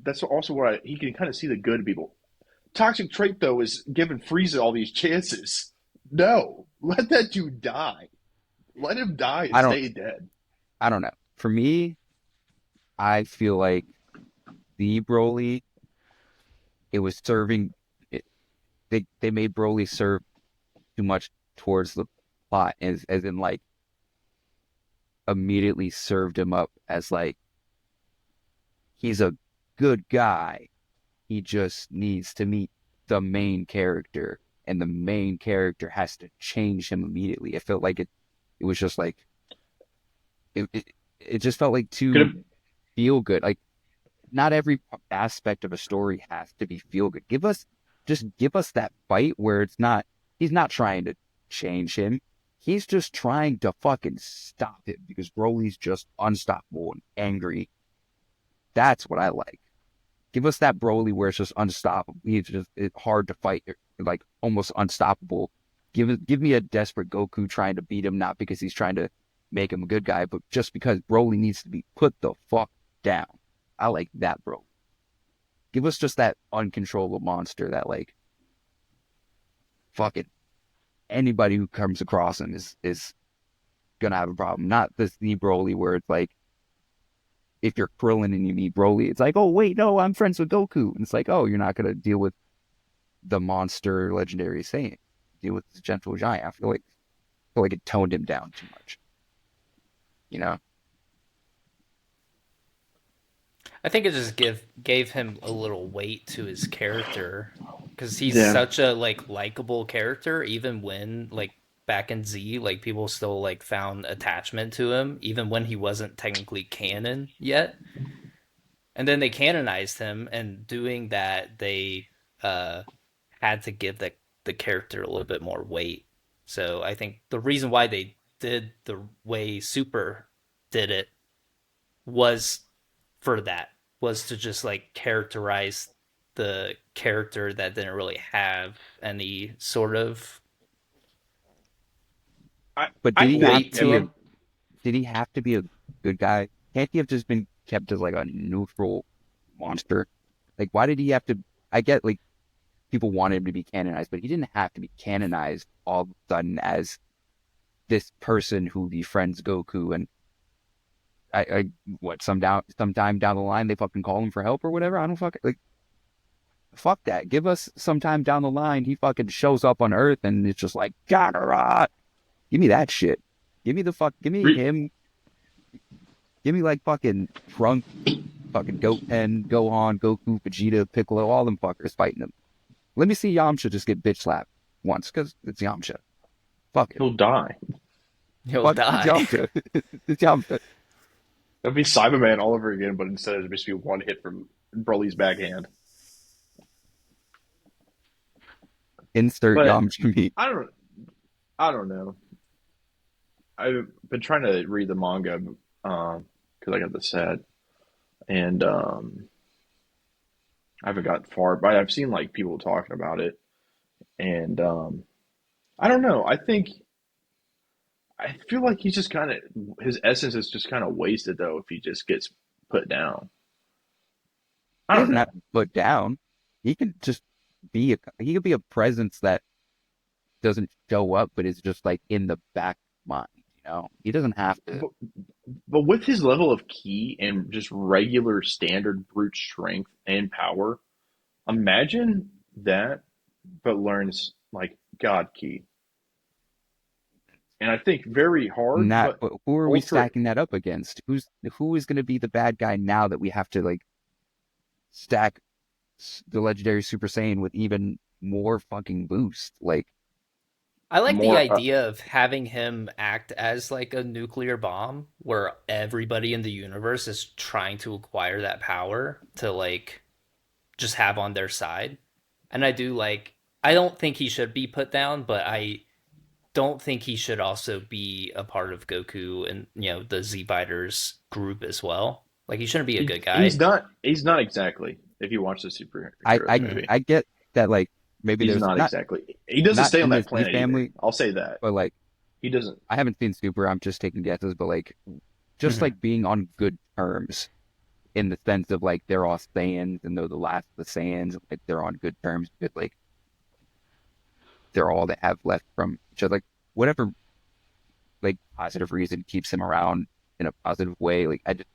C: that's also where he can kind of see the good in people. Toxic trait though is giving Frieza all these chances. No, let that dude die. Let him die and
B: I don't
C: stay dead.
B: I don't know. For me, I feel like the Broly, it was serving it, they made Broly serve too much towards the plot as in like immediately served him up as like he's a good guy. He just needs to meet the main character, and the main character has to change him immediately. I felt like it was just like it, it, it just felt like
C: Could
B: too
C: have
B: feel good. Like not every aspect of a story has to be feel good. Give us that fight where it's not he's not trying to change him. He's just trying to fucking stop him because Broly's just unstoppable and angry. That's what I like. Give us that Broly where it's just unstoppable. He's just it's hard to fight, like almost unstoppable. Give me a desperate Goku trying to beat him, not because he's trying to make him a good guy, but just because Broly needs to be put the fuck down. I like that, bro. Give us just that uncontrollable monster that like fucking anybody who comes across him is gonna have a problem. Not this the Broly where it's like if you're Krillin and you meet Broly, it's like, oh wait, no, I'm friends with Goku. And it's like, oh, you're not gonna deal with the monster legendary Saiyan. Deal with the gentle giant. I feel like it toned him down too much. You know?
A: I think it just gave him a little weight to his character because he's
C: yeah.
A: such a like likable character. Even when like back in Z, like people still like found attachment to him, even when he wasn't technically canon yet. And then they canonized him, and doing that, they uh, had to give the character a little bit more weight. So I think the reason why they did the way Super did it was for that, was to just like characterize the character that didn't really have any sort of
C: I
B: But
C: I think
A: weight to him.
B: did he have to be a good guy? Can't he have just been kept as like a neutral monster? Like why did he have to I get like people wanted him to be canonized, but he didn't have to be canonized all of a sudden as this person who befriends Goku and I what sometime down the line they fucking call him for help or whatever. I don't fucking like fuck that. Give us sometime down the line he fucking shows up on Earth and it's just like Gattarat. Give me that shit. Give me
C: re,
B: him. Give me like fucking Trunk, fucking Goten, Gohan, Goku, Vegeta, Piccolo, all them fuckers fighting him. Let me see Yamcha just get bitch slapped once because it's Yamcha. Fuck it.
C: he'll die.
A: He'll
B: Fuck it's
A: die.
B: Yamcha. It's Yamcha.
C: That'd be Cyberman all over again, but instead it'd just be one hit from Broly's backhand.
B: Insert
C: But
B: Yamcha me.
C: I don't I don't know. I've been trying to read the manga because I got the set, and I haven't got far. But I've seen like people talking about it, and I don't know. I feel like he's just kind of his essence is just kind of wasted though if he just gets put down. I
B: He
C: don't
B: doesn't have
C: know.
B: to put down. He can just he could be a presence that doesn't show up, but is just like in the back mind. You know, he doesn't have to.
C: But, but with his level of key and just regular standard brute strength and power, imagine that, but learns like God key. And I think very hard,
B: Not
C: but
B: who are we
C: ultra.
B: stacking that up against? Who is going to be the bad guy now that we have to like stack the legendary Super Saiyan with even more fucking boost? Like,
A: I like the
C: More
A: idea of having him act as like a nuclear bomb where everybody in the universe is trying to acquire that power to like just have on their side. And I do like I don't think he should be put down, but don't think he should also be a part of Goku and the Z Biters group as well. Like he shouldn't be a good
C: He's
A: guy.
C: not. He's not exactly. If you watch the
B: I
C: superheroes
B: I
C: movie,
B: I get that like maybe
C: he's
B: there's
C: not
B: not
C: exactly. He doesn't
B: not
C: stay on
B: in the
C: that
B: Z
C: planet either.
B: family,
C: I'll say that
B: but like
C: he doesn't.
B: I haven't seen Super. I'm just taking guesses, but like just
A: Mhm.
B: like being on good terms in the sense of like they're all Saiyans and they're the last of the Saiyans, like they're on good terms because like they're all they have left from each other. Like whatever like positive reason keeps him around in a positive way. Like I just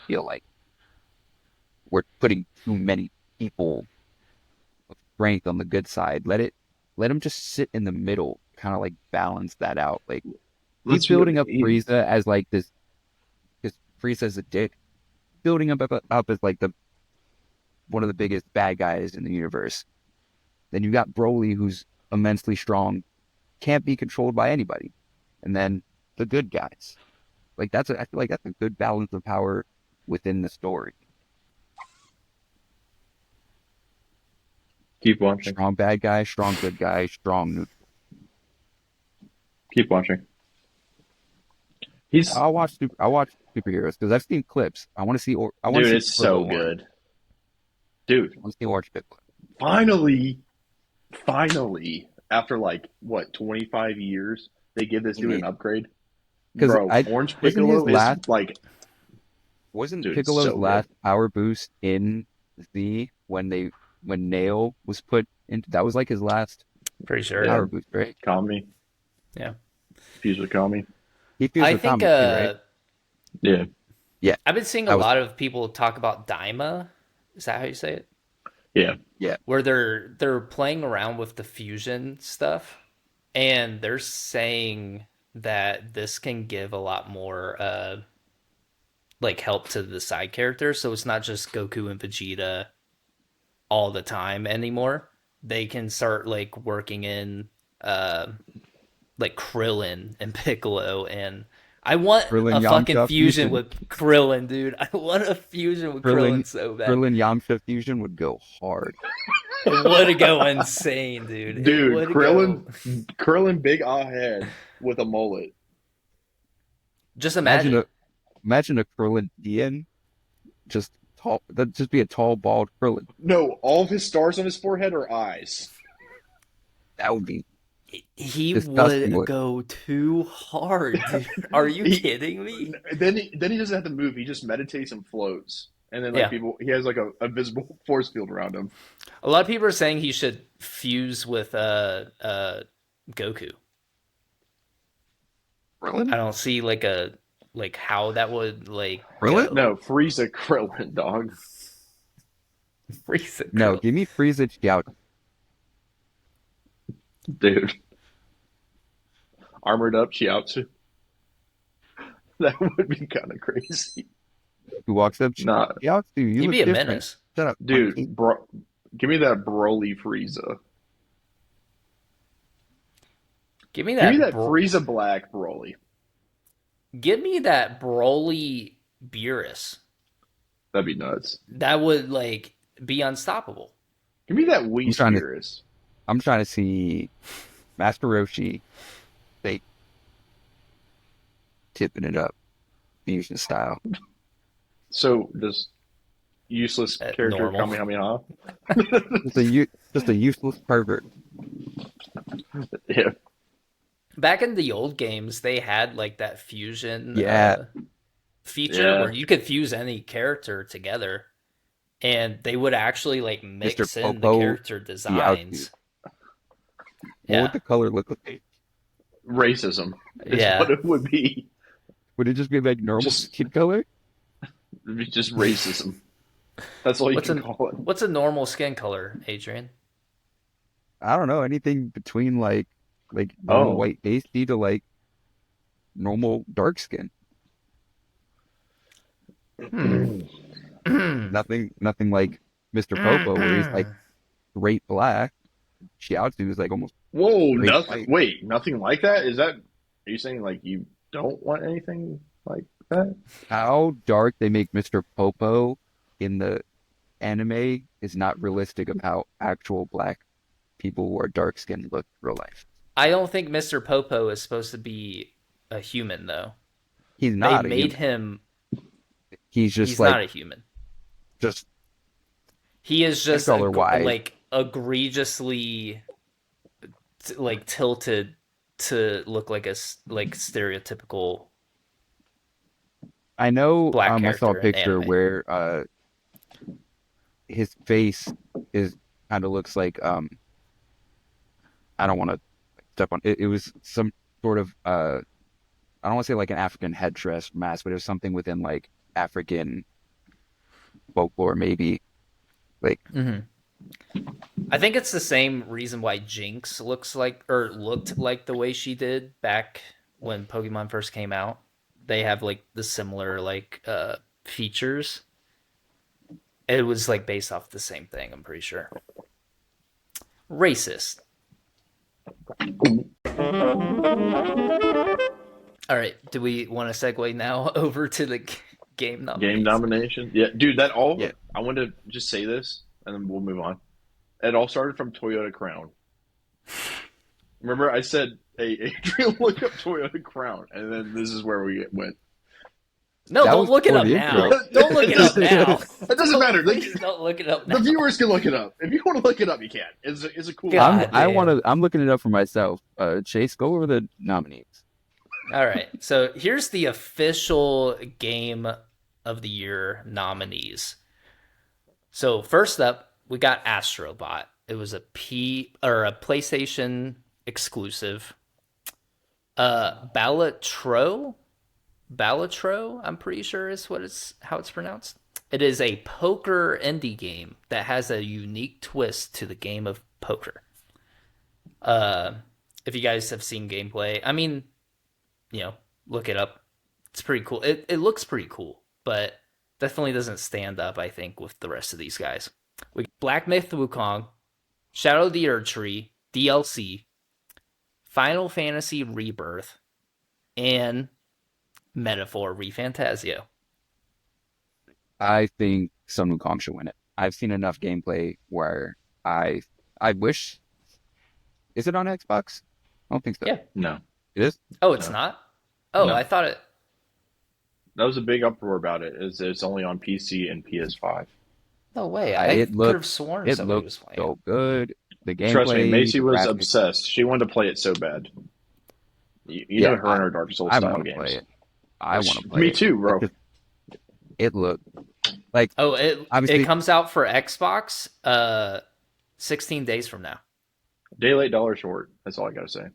B: feel like we're putting too many people of strength on the good side. Let him just sit in the middle, kind of like balance that out. Like keep
C: Let's.
B: building up
C: He,
B: Frieza as like this because Frieza's a dick. Building up as like the one of the biggest bad guys in the universe. Then you got Broly, who's immensely strong, can't be controlled by anybody, and then the good guys. I feel like that's a good balance of power within the story.
C: keep watching.
B: Strong bad guy, strong good guy, strong neutral.
C: Keep watching. He's
B: I'll watch superheroes because I've seen clips. I want to
C: dude.
B: see
C: It's so
B: Turbo Orange.
C: good, dude.
B: I want to see Orange Piccolo.
C: Finally, finally, after like what 25 years, they give this dude
B: Yeah,
C: an upgrade,
B: because
C: bro.
B: I
C: Orange
B: wasn't his
C: Piccolo is
B: last
C: like,
B: wasn't
C: dude. It's
B: Piccolo's
C: so good.
B: last power boost in Z when Nail was put into that was like his last
A: Pretty sure,
C: Yeah,
A: yeah.
B: power boost, right?
C: Kami.
A: Yeah.
C: Fuse with Kami.
B: He fused
A: I
B: with
A: think
B: Tommy too, right?
C: Yeah,
B: Yeah,
A: I've been seeing a
B: that was
A: lot of people talk about Daima. Is that how you say it?
C: yeah.
B: yeah.
A: Where they're playing around with the fusion stuff, and they're saying that this can give a lot more like help to the side characters. So it's not just Goku and Vegeta all the time anymore. They can start like working in uh like Krillin and Piccolo, and I want a
B: Krillin
A: fucking
B: Yamcha
A: fusion
B: fusion.
A: with Krillin, dude. I want a fusion with
B: Krillin
A: Krillin so bad.
B: Krillin Yamcha fusion would go hard.
A: It would go insane, dude. It
C: Dude,
A: would go.
C: Krillin, big head with a mullet.
A: Just
B: Imagine
A: imagine.
B: a Krillin Tien, just tall. That'd just be a tall, bald Krillin.
C: No, all of his stars on his forehead are eyes.
B: That would be
A: He
B: disgusting.
A: would go too hard, dude. Are you
C: He
A: kidding me?
C: then he doesn't have to move. He just meditates and floats. And then like
A: Yeah.
C: people, he has like a visible force field around him.
A: A lot of people are saying he should fuse with Goku. I
B: Krillin?
A: don't see like how that would like
B: Krillin?
A: go.
C: No, Frieza Krillin, dog.
A: Freeze it,
B: No,
A: girl.
B: give me Frieza Scout.
C: Dude, armored up Chiaotzu. That would be kind of crazy.
B: Who walks up?
C: Nah,
B: Scout, dude, you
A: He'd
B: look
A: be a
B: different.
A: menace.
B: Shut up,
C: dude,
B: monkey.
C: bro, give me that Broly Frieza.
A: Give me
C: Give me
A: that
C: that Frieza Black Broly.
A: give me that Broly Beerus.
C: That'd be nuts.
A: That would like be unstoppable.
C: Give me that
B: I'm
C: Whis
B: trying to
C: Beerus.
B: I'm trying to see Master Roshi. They tipping it up, fusion style.
C: So does useless character
A: Normal.
C: Kamehameha?
B: Just a useless pervert.
C: Yeah,
A: Back in the old games, they had like that fusion
B: Yeah,
A: feature
C: yeah.
A: where you could fuse any character together, and they would actually like
B: Mr.
A: mix in the
B: Popo,
A: character
B: the outfit.
A: designs.
B: What would
A: Yeah,
B: the color look like?
C: Racism is what
A: yeah.
C: it would be.
B: Would it just be like normal
C: Just,
B: skin color?
C: it'd be just racism. That's all you
A: What's
C: can
A: a
C: call it.
A: what's a normal skin color, Adrian?
B: I don't know. Anything between like normal
C: Oh,
B: white pasty to like normal dark skin.
A: Hmm.
B: Nothing like Mr. Popo where he's like straight black. Shiatsu is like almost
C: whoa,
B: straight
C: nothing.
B: white.
C: Wait, nothing like that? Is that? Are you saying like you don't want anything like that?
B: How dark they make Mr. Popo in the anime is not realistic of how actual black people who are dark skinned look in real life.
A: I don't think Mr. Popo is supposed to be a human though.
B: He's
A: They
B: not a
A: made
B: human.
A: him.
B: He's just
A: He's
B: like
A: not a human.
B: just
A: He is
B: skin
A: just
B: color wise.
A: like egregiously like tilted to look like like stereotypical
B: I know
A: black
B: I saw a
A: character in
B: picture
A: anime.
B: where his face is kind of looks like I don't want to step on it. It was some sort of I don't want to say like an African headdress mask, but it was something within like African folklore maybe. Like
A: Hmm. I think it's the same reason why Jinx looks like or looked like the way she did back when Pokemon first came out. They have like the similar like features. It was like based off the same thing, I'm pretty sure. Racist. All right, do we want to segue now over to the game
C: Game
A: nominees?
C: nomination. Yeah, dude, that all.
B: yeah,
C: I want to just say this, and then we'll move on. It all started from Toyota Crown. Remember, I said, "Hey, Adrian, look up Toyota Crown," and then this is where we went.
A: No,
B: that
A: don't
B: was
A: look it
B: before
A: up
B: the intro.
A: now. Don't look
C: it
A: it up
C: doesn't.
A: now.
C: It doesn't matter. Like,
A: Please don't look it up
C: the
A: now.
C: viewers can look it up. If you want to look it up, you can. It's a cool.
A: God damn.
B: I'm looking it up for myself. Chase, go over the nominees.
A: All right. So here's the official game of the year nominees. So first up, we got Astrobot. It was a PlayStation exclusive. Balatro, I'm pretty sure is how it's pronounced. It is a poker indie game that has a unique twist to the game of poker. Uh, if you guys have seen gameplay, I mean, look it up. It's pretty cool. It looks pretty cool, but definitely doesn't stand up, I think, with the rest of these guys. We got Black Myth Wukong, Shadow of the Erd Tree, DLC, Final Fantasy Rebirth, and Metaphor ReFantasio.
B: I think Sun Wukong should win it. I've seen enough gameplay where I I wish is it on Xbox? I don't think so.
A: Yeah.
C: No,
B: It is?
A: Oh, it's
C: no,
A: not? Oh,
C: no.
A: I thought it.
C: That was a big uproar about it. Is it's only on PC and PS5.
A: No way.
B: I,
A: I
B: it
A: could have
B: looked
A: sworn
B: it
A: somebody
B: looked
A: was playing it.
B: so good. The
C: Trust me,
B: gameplay,
C: Macy
B: the
C: was
B: graphics.
C: obsessed. She wanted to play it so bad. You know
B: Yeah,
C: her and her Dark Souls
B: I
C: style
B: want to play
C: games.
B: it. I want to play
C: Me
B: it.
C: too,
B: It
C: bro.
B: just it looked like
A: Oh, it
B: obviously
A: comes out for Xbox 16 days from now.
C: Day late, dollar short. That's all I gotta say.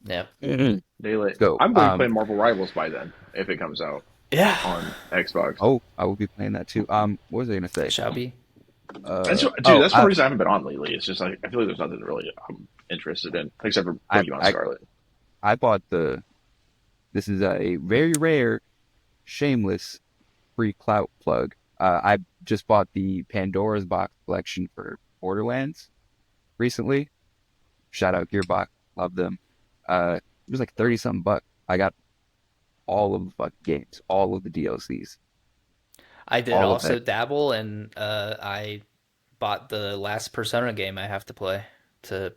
A: Yeah.
C: Day late.
B: so
C: I'm going to be playing Marvel Rivals by then if it comes out
A: Yeah.
C: on Xbox.
B: oh I will be playing that too. What was I gonna say?
A: It shall be.
C: Dude, that's one
B: I
C: reason I haven't been on lately. It's just like I feel like there's nothing really I'm interested in except for
B: I
C: Pokemon
B: I
C: Scarlet.
B: I bought this is a very rare, shameless free clout plug. I just bought the Pandora's Box collection for Borderlands recently. Shout out Gearbox, love them. It was like 30 something bucks. I got all of the fucking games, all of the DLCs,
A: I did
B: all of
A: also
B: that.
A: dabble, and I bought the last Persona game I have to play to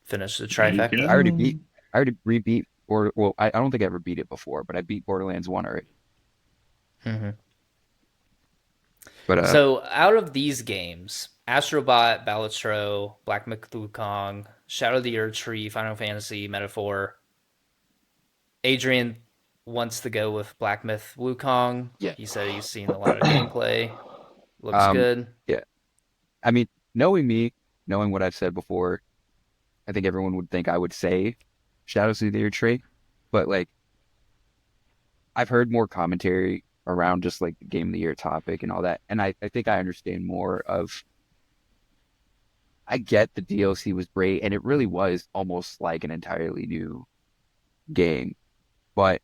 A: finish the
C: There you
A: trifecta.
C: go.
B: I already rebeat, or well, I don't think I ever beat it before, but I beat Borderlands 1 already.
A: Hmm.
B: But
A: So out of these games, Astrobot, Balatro, Black Myth Wukong, Shadow of the Erd Tree, Final Fantasy, Metaphor, Adrian wants to go with Black Myth Wukong.
B: yeah,
A: He said he's seen a lot of gameplay. Looks
B: um,
A: good.
B: yeah. I mean, knowing me, knowing what I've said before, I think everyone would think I would say Shadows of the Year Tree, but like I've heard more commentary around just like the Game of the Year topic and all that, and I think I understand more of. I get the DLC was great, and it really was almost like an entirely new game, but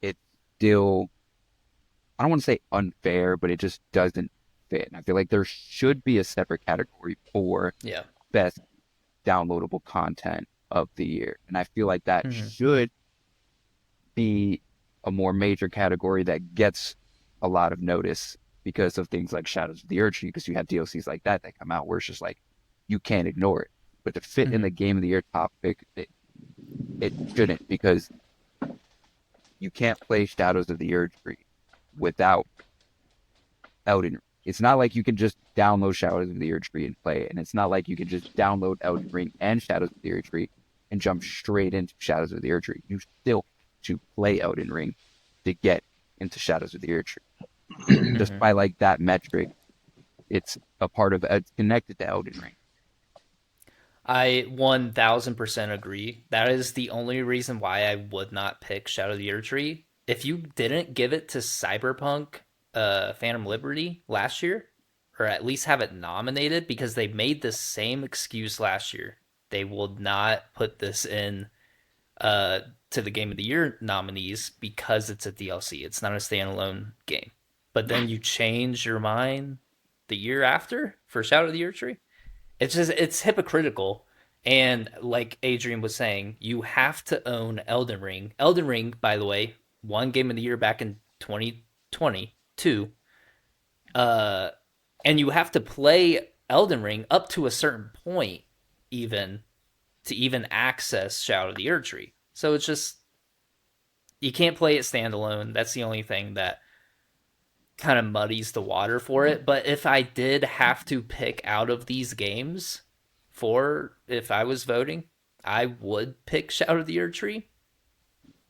B: it's still I don't want to say unfair, but it just doesn't fit. And I feel like there should be a separate category for
A: Yeah.
B: best downloadable content of the year. And I feel like that
A: Hmm.
B: should be a more major category that gets a lot of notice because of things like Shadows of the Earth Tree, because you have DLCs like that come out where it's just like you can't ignore it. but to fit in
A: Mm-hmm.
B: the game of the year top pick, it shouldn't because you can't play Shadows of the Erdtree without Elden Ring. It's not like you can just download Shadows of the Erdtree and play it, and it's not like you can just download Elden Ring and Shadows of the Erdtree and jump straight into Shadows of the Erdtree. You still have to play Elden Ring to get into Shadows of the Erdtree. Just
A: Mm-hmm.
B: by like that metric, it's a part of it's connected to Elden Ring.
A: I 1000% agree. That is the only reason why I would not pick Shadow of the Erdtree. If you didn't give it to Cyberpunk Phantom Liberty last year, or at least have it nominated, because they made the same excuse last year. They will not put this in uh, to the Game of the Year nominees because it's a DLC. It's not a standalone game. But then you change your mind the year after for Shadow of the Erdtree. It's hypocritical. And like Adrian was saying, you have to own Elden Ring. Elden Ring, by the way, won Game of the Year back in 2022. Uh, and you have to play Elden Ring up to a certain point, even to even access Shadow of the Erdtree. So it's just you can't play it standalone. That's the only thing that kind of muddies the water for it. But if I did have to pick out of these games for if I was voting, I would pick Shadow of the Erdtree,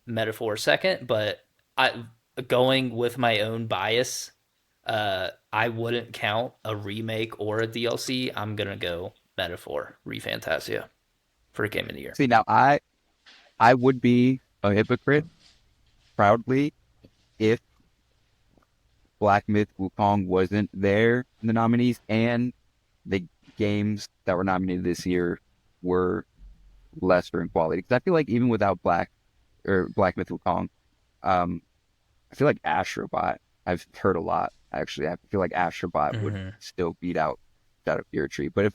A: Metaphor second. But I going with my own bias, I wouldn't count a remake or a DLC. I'm gonna go Metaphor ReFantasia for Game of the Year.
B: See, now I would be a hypocrite proudly if Black Myth Wukong wasn't there in the nominees and the games that were nominated this year were lesser in quality. Because I feel like even without Black Myth Wukong, um, I feel like Astrobot. I've heard a lot actually. I feel like Astrobot would
A: Mm-hmm.
B: still beat out Shadow of Fear Tree. But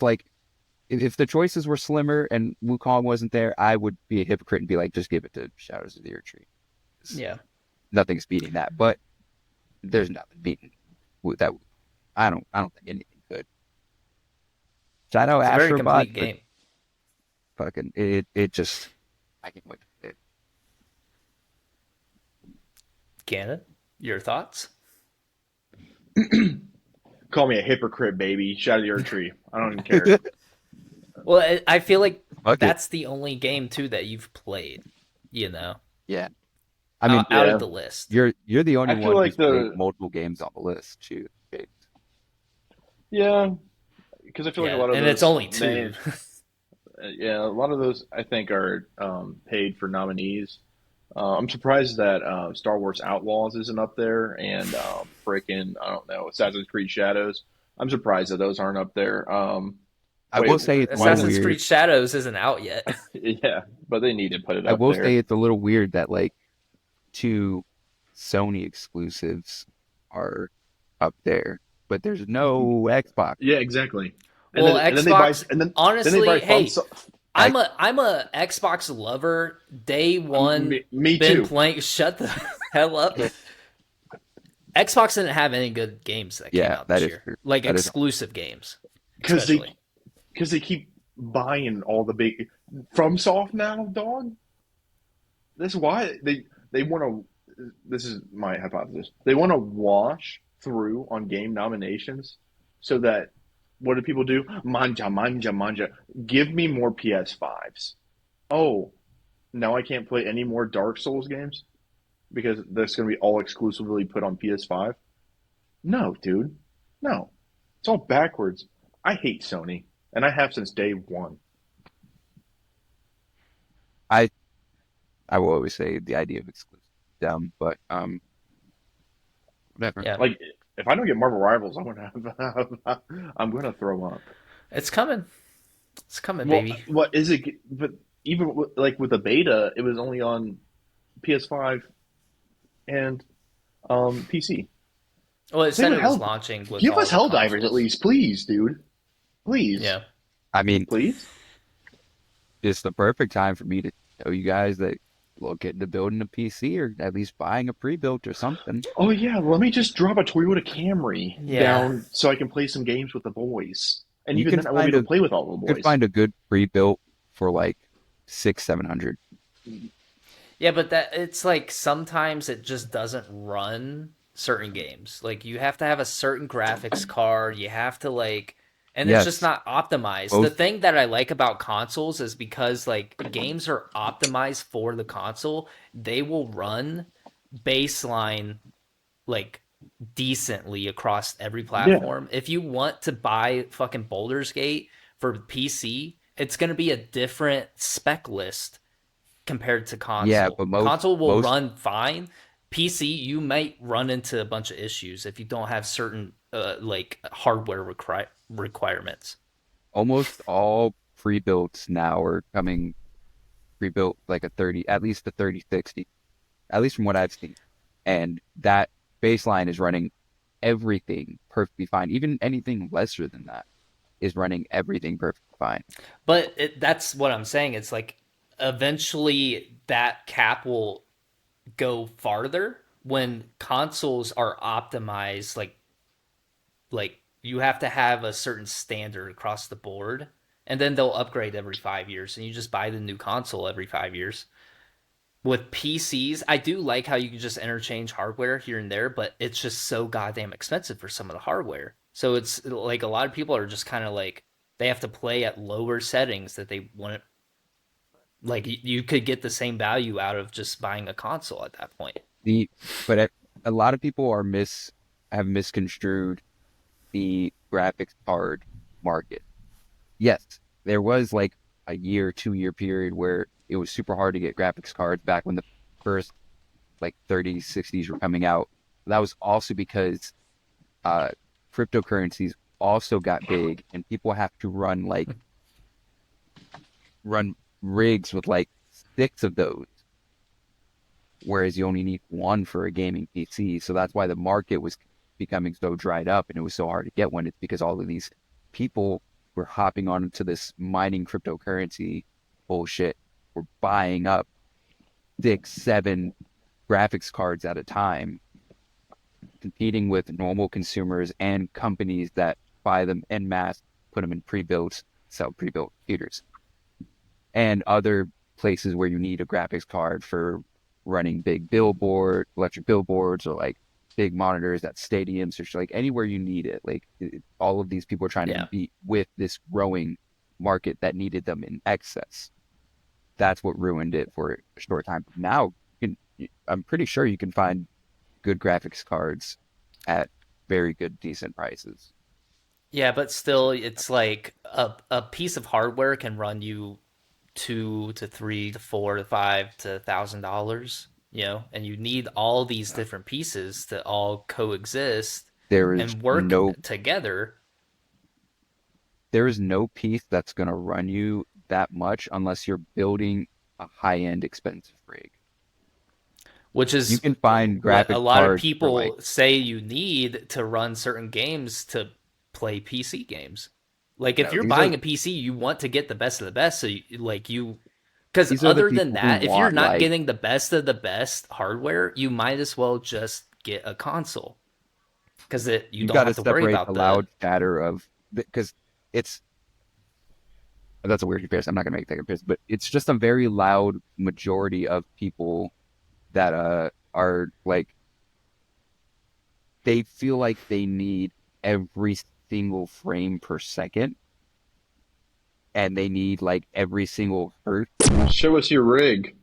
B: if the choices were slimmer and Wukong wasn't there, I would be a hypocrite and be like, just give it to Shadows of the Ear Tree.
A: Yeah,
B: Nothing's beating that. But there's nothing beating that. I don't think anything could. Shadow
A: it's a very
B: Astrobot,
A: complete
B: but
A: game.
B: fucking it just I can't wait.
A: Gannon, your thoughts?
C: Call me a hypocrite, baby. Shadow of your tree. I don't even care.
A: Well, I feel like
B: Fuck it.
A: that's the only game too that you've played. You know,
B: Yeah. I mean,
A: out of
C: Yeah,
A: the list.
B: you're the only
C: I feel
B: one
C: like
B: who's played
C: the
B: multiple games on the list too. Jake.
C: yeah, because I feel like a
A: Yeah,
C: lot of
A: and it's
C: those
A: only two.
C: names, yeah, a lot of those I think are paid for nominees. I'm surprised that Star Wars Outlaws isn't up there, and freaking I don't know Assassin's Creed Shadows. I'm surprised that those aren't up there.
B: I
C: Wait,
B: will say it's a
C: why
B: little
C: isn't?
A: Assassin's
B: weird.
A: Creed Shadows isn't out yet.
C: Yeah, but they need to put it
B: I
C: up
B: will say
C: there
B: it's a little weird that like two Sony exclusives are up there, but there's no Xbox.
C: Yeah, exactly.
A: Well,
C: And then they buy
A: Xbox.
C: then they buy
A: Honestly,
C: fun.
A: hey,
C: So,
B: I
A: I'm a Xbox lover. Day one,
C: me
A: been
C: too.
A: playing. Shut the hell up. Xbox didn't have any good games that came
B: yeah,
A: out
B: that
A: this
B: is
A: year,
B: true.
A: like
B: That is
A: exclusive games,
C: Because
A: especially.
C: they keep buying all the big from soft now, dog. That's why they want to. This is my hypothesis. They want to wash through on game nominations, so that what do people do? Manja, manja, manja. Give me more PS5s. Oh, now I can't play any more Dark Souls games because that's going to be all exclusively put on PS5. No, dude. No. It's all backwards. I hate Sony, and I have since day one.
B: I I will always say the idea of exclusive is dumb, but whatever.
A: Yeah,
C: Like, if I don't get Marvel Rivals, I'm gonna I'm gonna throw up.
A: it's coming. It's coming,
C: Well,
A: baby.
C: what is it? But even like with the beta, it was only on PS5 and PC.
A: Well, it
C: Same
A: said
C: with
A: it was
C: Hell.
A: launching with
C: Give us
A: all the
C: Helldivers at
A: consoles.
C: least, please, dude. Please,
A: Yeah.
B: I mean,
C: please.
B: it's the perfect time for me to tell you guys that look into building a PC or at least buying a pre-built or something.
C: Oh yeah, let me just drop a Toyota Camry
A: Yeah.
C: down so I can play some games with the boys And
B: You
C: even
B: can
C: then, I won't be
B: find
C: able
B: a
C: to play with all the
B: could
C: boys.
B: find a good pre-built for like 600-700.
A: Yeah, but that it's like sometimes it just doesn't run certain games. Like you have to have a certain graphics card, you have to like and it's just
B: Yes,
A: not optimized. The
B: most.
A: thing that I like about consoles is because like games are optimized for the console, they will run baseline like decently across every
C: Yeah,
A: platform. If you want to buy fucking Baldur's Gate for PC, it's going to be a different spec list compared to
B: Yeah,
A: console.
B: but most
A: Console will
B: most
A: run fine. PC, you might run into a bunch of issues if you don't have certain like hardware requirements.
B: almost all pre-builts now are coming pre-built like a 30, at least a 3060, at least from what I've seen. And that baseline is running everything perfectly fine. Even anything lesser than that is running everything perfectly fine.
A: That's what I'm saying. It's like eventually that cap will go farther when consoles are optimized like you have to have a certain standard across the board and then they'll upgrade every 5 years and you just buy the new console every 5 years. With PCs, I do like how you can just interchange hardware here and there, but it's just so goddamn expensive for some of the hardware. So it's like a lot of people are just kind of like they have to play at lower settings that they want. Like you could get the same value out of just buying a console at that point.
B: The but a lot of people have misconstrued the graphics card market. Yes, there was like a year, 2 year period where it was super hard to get graphics cards back when the first like 30s, 60s were coming out. That was also because uh, cryptocurrencies also got big and people have to run rigs with like six of those, whereas you only need one for a gaming PC. So that's why the market was becoming so dried up and it was so hard to get one. It's because all of these people were hopping onto this mining cryptocurrency bullshit, were buying up 6, 7 graphics cards at a time, competing with normal consumers and companies that buy them en masse, put them in pre-built, sell pre-built computers, and other places where you need a graphics card for running electric billboards, or like big monitors at stadiums, or like anywhere you need it. Like all of these people are trying to
A: Yeah.
B: compete with this growing market that needed them in excess. That's what ruined it for a short time. Now, I'm pretty sure you can find good graphics cards at very good, decent prices.
A: Yeah, but still it's like a piece of hardware can run you 2 to 3 to 4 to 5 to $1,000, you know, and you need all these different pieces to all coexist
B: There is
A: and work
B: no
A: together,
B: there is no piece that's going to run you that much unless you're building a high-end expensive rig.
A: which
B: You
A: is
B: can find
A: what a
B: graphics
A: lot of
B: cards for like
A: people say you need to run certain games to play PC games. Like if
B: no,
A: you're buying a PC, you want to get the best of the best, so you because
B: these are the
A: other than
B: people who
A: that, if you're
B: want
A: not
B: like
A: getting the best of the best hardware, you might as well just get a console because you
B: you
A: don't
B: got to
A: have to worry
B: separate the
A: about the
B: loud chatter of because it's that's a weird comparison. I'm not gonna make that comparison, but it's just a very loud majority of people that are like they feel like they need every single frame per second and they need like every single hertz,
C: show us your rig.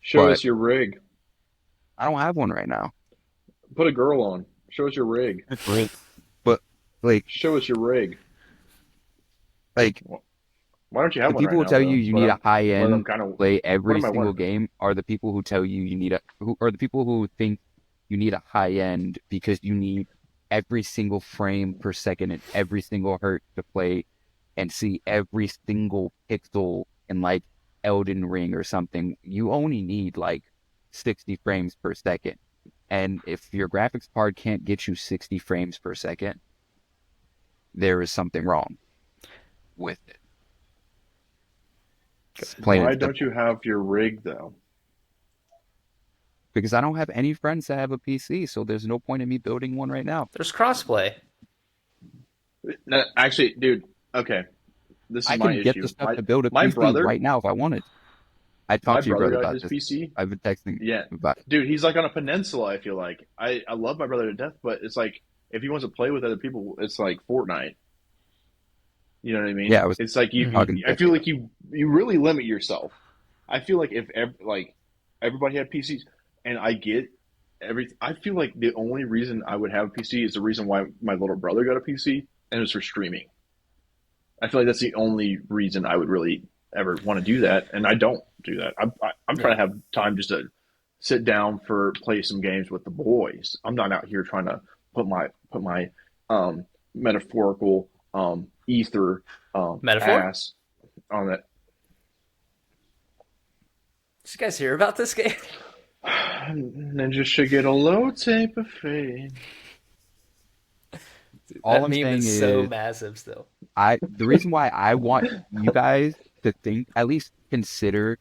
C: Show
B: but
C: us your rig.
B: I don't have one right now.
C: Put a girl on. Show us your rig.
B: Right. But like
C: Show us your rig.
B: like
C: Why don't you have
B: the
C: one
B: people
C: right
B: who
C: now,
B: tell you
C: though?
B: you need a high
C: What I'm
B: end
C: kind of.
B: play
C: What
B: every
C: am I
B: single
C: wondering?
B: game are the people who tell you you need a who are the people who think you need a high end because you need every single frame per second and every single hertz to play and see every single pixel in like Elden Ring or something. You only need like 60 frames per second. And if your graphics card can't get you 60 frames per second, there is something wrong with it. It's plain and
C: Why don't you
B: simple.
C: have your rig though?
B: Because I don't have any friends that have a PC, so there's no point in me building one right now.
A: there's crossplay.
C: No, actually, dude. Okay, this is
B: I
C: my
B: can get the
C: issue.
B: stuff to build a
C: My
B: PC
C: brother,
B: right now if I wanted. I
C: my
B: talked to your
C: brother
B: brother
C: got
B: about
C: his
B: this.
C: PC.
B: I've been texting
C: Yeah,
B: about it.
C: dude, he's like on a peninsula. I feel like I love my brother to death, but it's like if he wants to play with other people, it's like Fortnite. You know what I
B: Yeah,
C: mean?
B: I was
C: It's like
A: Hmm.
B: talking
C: I
B: to
C: feel like you really limit yourself. I feel like if like everybody had PCs, and I get I feel like the only reason I would have a PC is the reason why my little brother got a PC, and it was for streaming. I feel like that's the only reason I would really ever want to do that, and I don't do that. I'm trying
A: Yeah.
C: to have time just to sit down for play some games with the boys. I'm not out here trying to put my metaphorical ether
A: Metaphor?
C: ass on that.
A: Did you guys hear about this game?
C: Ninja should get a low tape of fade.
B: all
A: That
B: I'm
A: meme
B: saying
A: is so
B: is
A: massive still.
B: the reason why I want you guys to think at least consider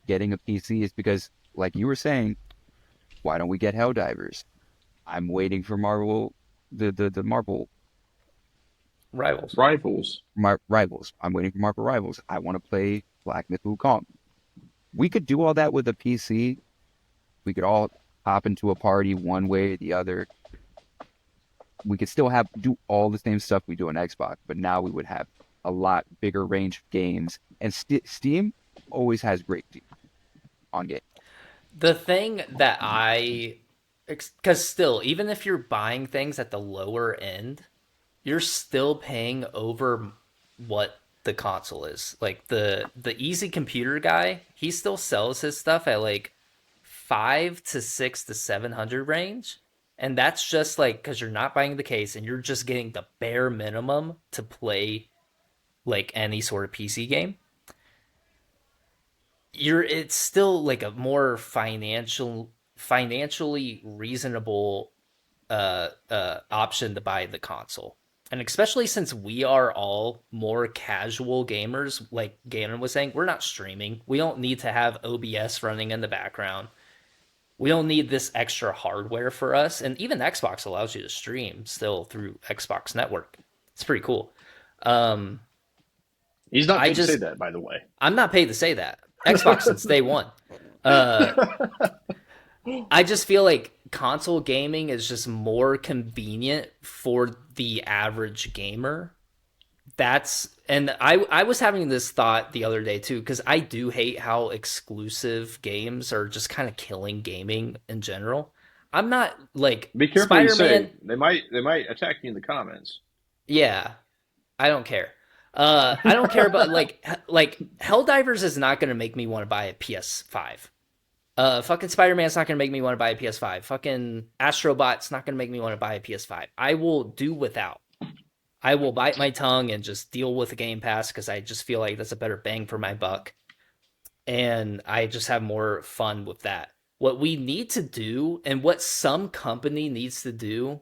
B: getting a PC is because like you were saying, why don't we get Helldivers? I'm waiting for Marvel the Marvel
A: Rivals.
C: Rivals.
B: Rivals. I'm waiting for Marvel Rivals. I want to play Black Myth Wukong. We could do all that with a PC. We could all hop into a party one way or the other. We could still have do all the same stuff we do on Xbox, but now we would have a lot bigger range of games. And Steam always has great deals on games.
A: The thing that because still, even if you're buying things at the lower end, you're still paying over what the console is. Like the easy computer guy, he still sells his stuff at like 5 to 6 to 700 range. And that's just like because you're not buying the case and you're just getting the bare minimum to play like any sort of PC game. It's still like a more financially reasonable option to buy the console. And especially since we are all more casual gamers, like Gannon was saying, we're not streaming. We don't need to have OBS running in the background. We don't need this extra hardware for us. And even Xbox allows you to stream still through Xbox Network. It's pretty cool. Um,
C: He's not
A: I
C: paid to say
A: just,
C: that, by the way.
A: I'm not paid to say that. Xbox since day one. Uh, I just feel like console gaming is just more convenient for the average gamer. And I was having this thought the other day too, because I do hate how exclusive games are just kind of killing gaming in general. I'm not like
C: Be careful what you
A: Spider-Man.
C: say. They might attack you in the comments.
A: Yeah, I don't care. I don't care about like Helldivers is not going to make me want to buy a PS5. Fucking Spider-Man's not gonna make me want to buy a PS5. Fucking Astrobot's not gonna make me want to buy a PS5. I will do without. I will bite my tongue and just deal with the Game Pass because I just feel like that's a better bang for my buck, and I just have more fun with that. What we need to do, and what some company needs to do,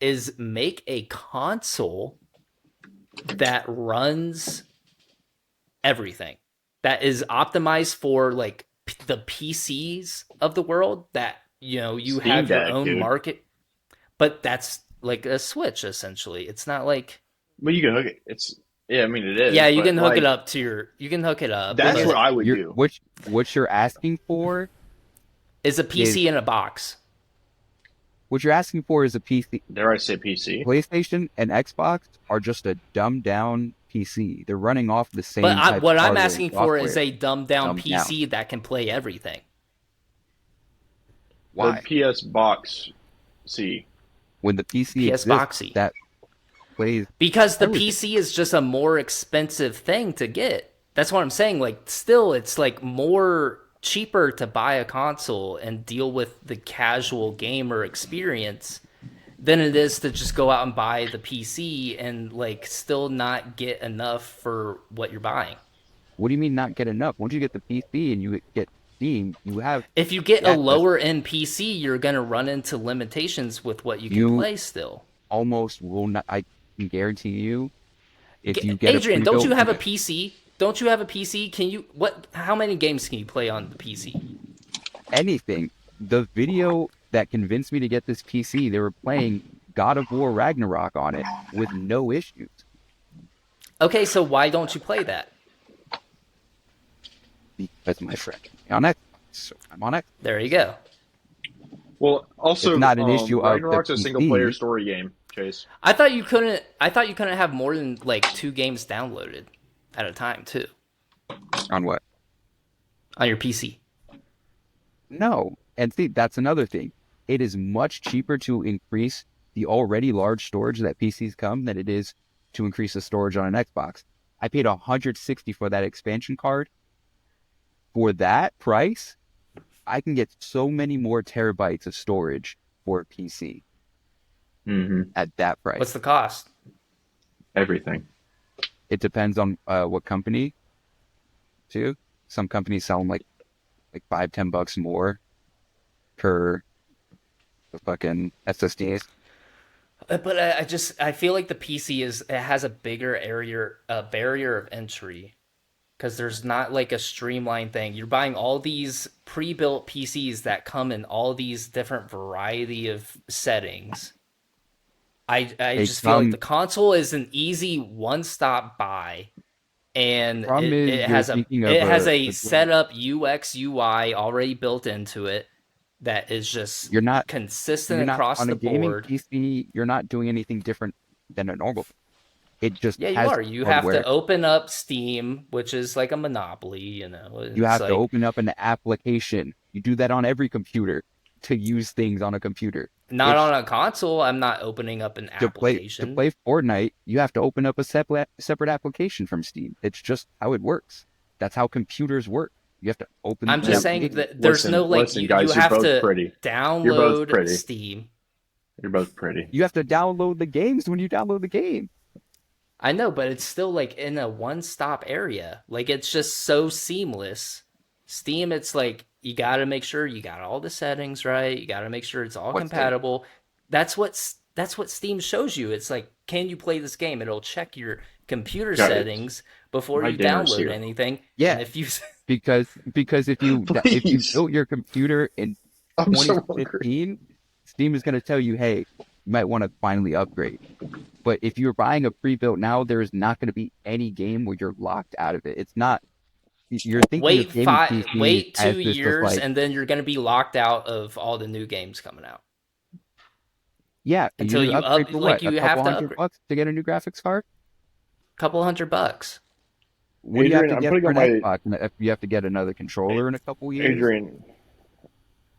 A: is make a console that runs everything, that is optimized for like the PCs of the world, that you
C: Steam
A: have your
C: Deck,
A: own
C: dude.
A: market, but that's like a Switch essentially. It's not like,
C: Well, you can hook it. It's yeah, I mean it
A: yeah,
C: is, but like
A: you can hook it up,
C: that's
B: Because
C: what
A: but
C: I would
B: you're
C: do.
B: what you're asking for
A: it's a
B: is
A: PC in a box.
B: a PC.
C: Dare I say PC?
B: PlayStation and Xbox are just a dumbed down PC. They're running off the
A: But
B: same type of
A: what I'm
B: hardware and
A: asking for is
B: software,
A: a dumbed down
B: dumbed down.
A: PC that can play everything.
C: The
B: Why?
C: PS Box C.
B: When the PC
A: PS
B: exists,
A: Boxy.
B: that plays
A: Because the
B: everything.
A: PC is just a more expensive thing to get. That's what I'm saying. Like, still, it's like more cheaper to buy a console and deal with the casual gamer experience than it is to just go out and buy the PC and like still not get enough for what you're buying.
B: What do you mean not get enough? Once you get the PC and you get Steam, you have
A: If you get
B: the
A: a
B: access.
A: lower end PC, you're gonna run into limitations with what you can
B: You
A: play still.
B: almost will not. I can guarantee you, if you get a
A: Adrian, don't you
B: pre-built
A: have a PC? Don't you have a PC? Can you what? How many games can you play on the PC?
B: anything, the video that convinced me to get this PC, they were playing God of War Ragnarok on it with no issues.
A: Okay, so why don't you play that?
B: Because my friend on Xbox, so I'm on Xbox.
A: There you go.
C: Well,
B: It's
C: also,
B: not an issue of the
C: Ragnarok's a single player
B: PC.
C: story game, Chase.
A: I thought you couldn't. I thought you couldn't have more than like 2 games downloaded at a time too
B: On what?
A: on your PC.
B: No. And see, that's another thing. It is much cheaper to increase the already large storage that PCs come than it is to increase the storage on an Xbox. I paid $160 for that expansion card. For that price, I can get so many more terabytes of storage for a PC at that price.
A: What's the cost?
C: Everything.
B: It depends on what company, too. Some companies sell them like $5-10 more per the fucking SSDs.
A: But I feel like the PC has a bigger barrier of entry because there's not like a streamlined thing. You're buying all these pre-built PCs that come in all these different variety of settings. I just feel like the console is an easy one-stop buy, and it has a setup UX UI already built into it that is just consistent across the board.
B: PC, you're not doing anything different than a normal. It just
A: you
B: has
A: are. You
B: hardware.
A: have to open up Steam, which is like a monopoly. You
B: have to open up an application. You do that on every computer to use things on a computer.
A: Not on a console. I'm not opening up an application.
B: To play Fortnite, you have to open up a separate application from Steam. It's just how it works. That's how computers work. You have to open.
A: I'm just saying that there's no like you have to download Steam.
C: You're both pretty.
B: You have to download the games when you download the game.
A: I know, but it's still like in a one-stop area. Like it's just so seamless. Steam, it's like you got to make sure you got all the settings right. You got to make sure it's all compatible. That's what Steam shows you. It's like, can you play this game? It'll check your computer settings before you download anything.
B: Yeah,
A: and if you
B: because if you built your computer in 2015, Steam is going to tell you, hey, you might want to finally upgrade. But if you're buying a pre-built now, there is not going to be any game where you're locked out of it. It's not. You're thinking
A: wait 2 years, and then you're going to be locked out of all the new games coming out.
B: Yeah,
A: until you have to
B: $100 to get a new graphics card.
A: Couple $100.
B: What do you have to get for an Xbox? You have to get another controller in a couple years.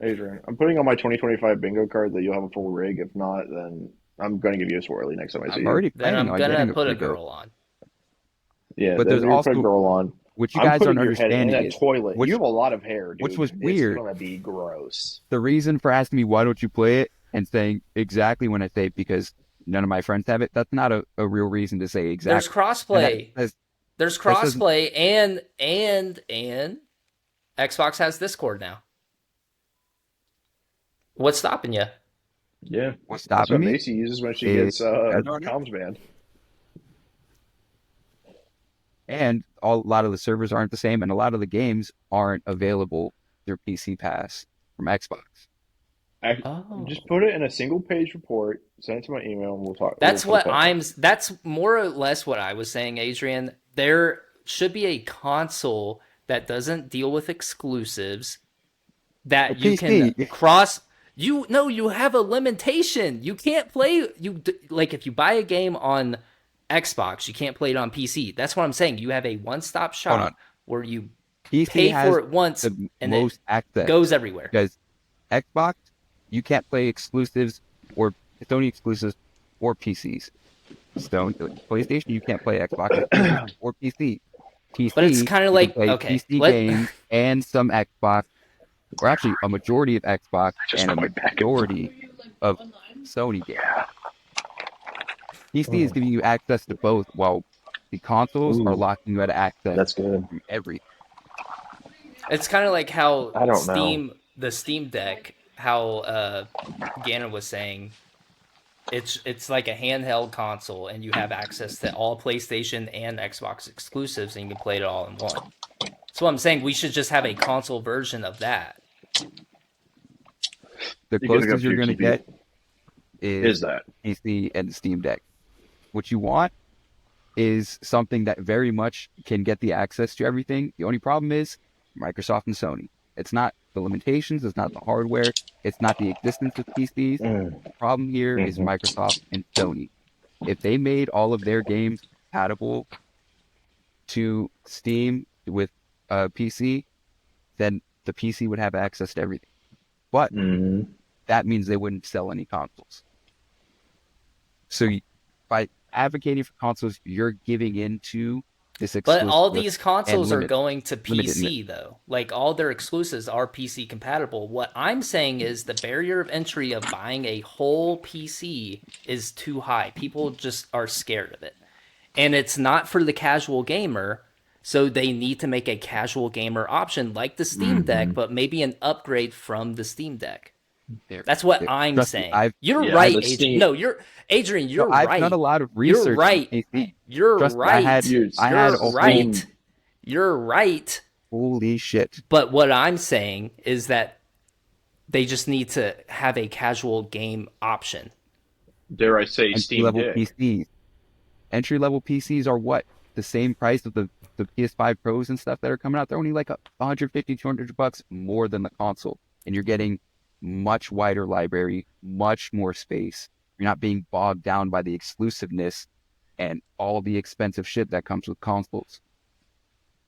C: Adrian, I'm putting on my 2025 bingo card that you'll have a full rig. If not, then I'm going to give you a swirly next time I see you.
A: Then I'm going to put a girl on.
C: Yeah, but there's also put a girl on.
B: Which you guys don't understand
C: is toilet. You have a lot of hair, dude.
B: Which was weird.
C: It's going to be gross.
B: The reason for asking me why don't you play it and saying exactly when I say because none of my friends have it, that's not a real reason to say exactly.
A: There's crossplay. There's crossplay and Xbox has Discord now. What's stopping you?
C: Yeah.
B: What's stopping me?
C: Macy uses when she gets comms banned.
B: And a lot of the servers aren't the same, and a lot of the games aren't available through PC Pass from Xbox.
C: Just put it in a single page report, send it to my email, and we'll talk.
A: That's more or less what I was saying, Adrian. There should be a console that doesn't deal with exclusives that you can cross. You have a limitation. You can't play if you buy a game on Xbox, you can't play it on PC. That's what I'm saying. You have a one-stop shop where you pay for it once and it goes everywhere.
B: Because Xbox, you can't play exclusives or Sony exclusives or PCs. PlayStation, you can't play Xbox or PC.
A: But it's kind of like
B: PC games and some Xbox, or actually a majority of Xbox and a majority of Sony games. PC is giving you access to both, while the consoles are locking you out of access.
C: That's good.
B: To everything.
A: It's kind of like how the Steam Deck, how Gannon was saying, it's like a handheld console, and you have access to all PlayStation and Xbox exclusives, and you can play it all in one. So I'm saying we should just have a console version of that.
B: The closest you're going to get is
C: Is that?
B: PC and Steam Deck. What you want is something that very much can get the access to everything. The only problem is Microsoft and Sony. It's not the limitations, it's not the hardware, it's not the existence of PCs.
C: Mm.
B: The problem here is
C: Hmm.
B: Microsoft and Sony. If they made all of their games compatible to Steam with a PC, then the PC would have access to everything. But
C: Hmm.
B: that means they wouldn't sell any consoles. So by advocating for consoles, you're giving into this
A: But all
B: exclusive
A: these
B: and
A: consoles are going to
B: limited.
A: PC though. Like all their exclusives are PC compatible. What I'm saying is the barrier of entry of buying a whole PC is too high. People just are scared of it. And it's not for the casual gamer, so they need to make a casual gamer option like the Steam Deck,
C: Hmm.
A: but maybe an upgrade from the Steam Deck.
B: There,
A: That's what
B: there.
A: I'm
B: Trust me,
A: saying.
B: I've
A: You're
C: Yeah,
A: right,
C: the
A: Adrian.
C: Steam.
A: No, Adrian,
B: no,
A: you're
B: I've done
A: right.
B: a lot of
A: You're
B: research on
A: right.
B: PC.
A: You're
B: Trust me, I had
A: right.
C: Dude,
B: I had a
A: You're
B: whole
A: right. You're right.
B: holy shit
A: But what I'm saying is that they just need to have a casual game option.
C: dare I say,
B: entry
C: Steam
B: level
C: Deck.
B: PCs. Entry level PCs are what? The same price of the PS5 Pros and stuff that are coming out. They're only like 150, 200 bucks more than the console. And you're getting much wider library, much more space. You're not being bogged down by the exclusiveness and all the expensive shit that comes with consoles.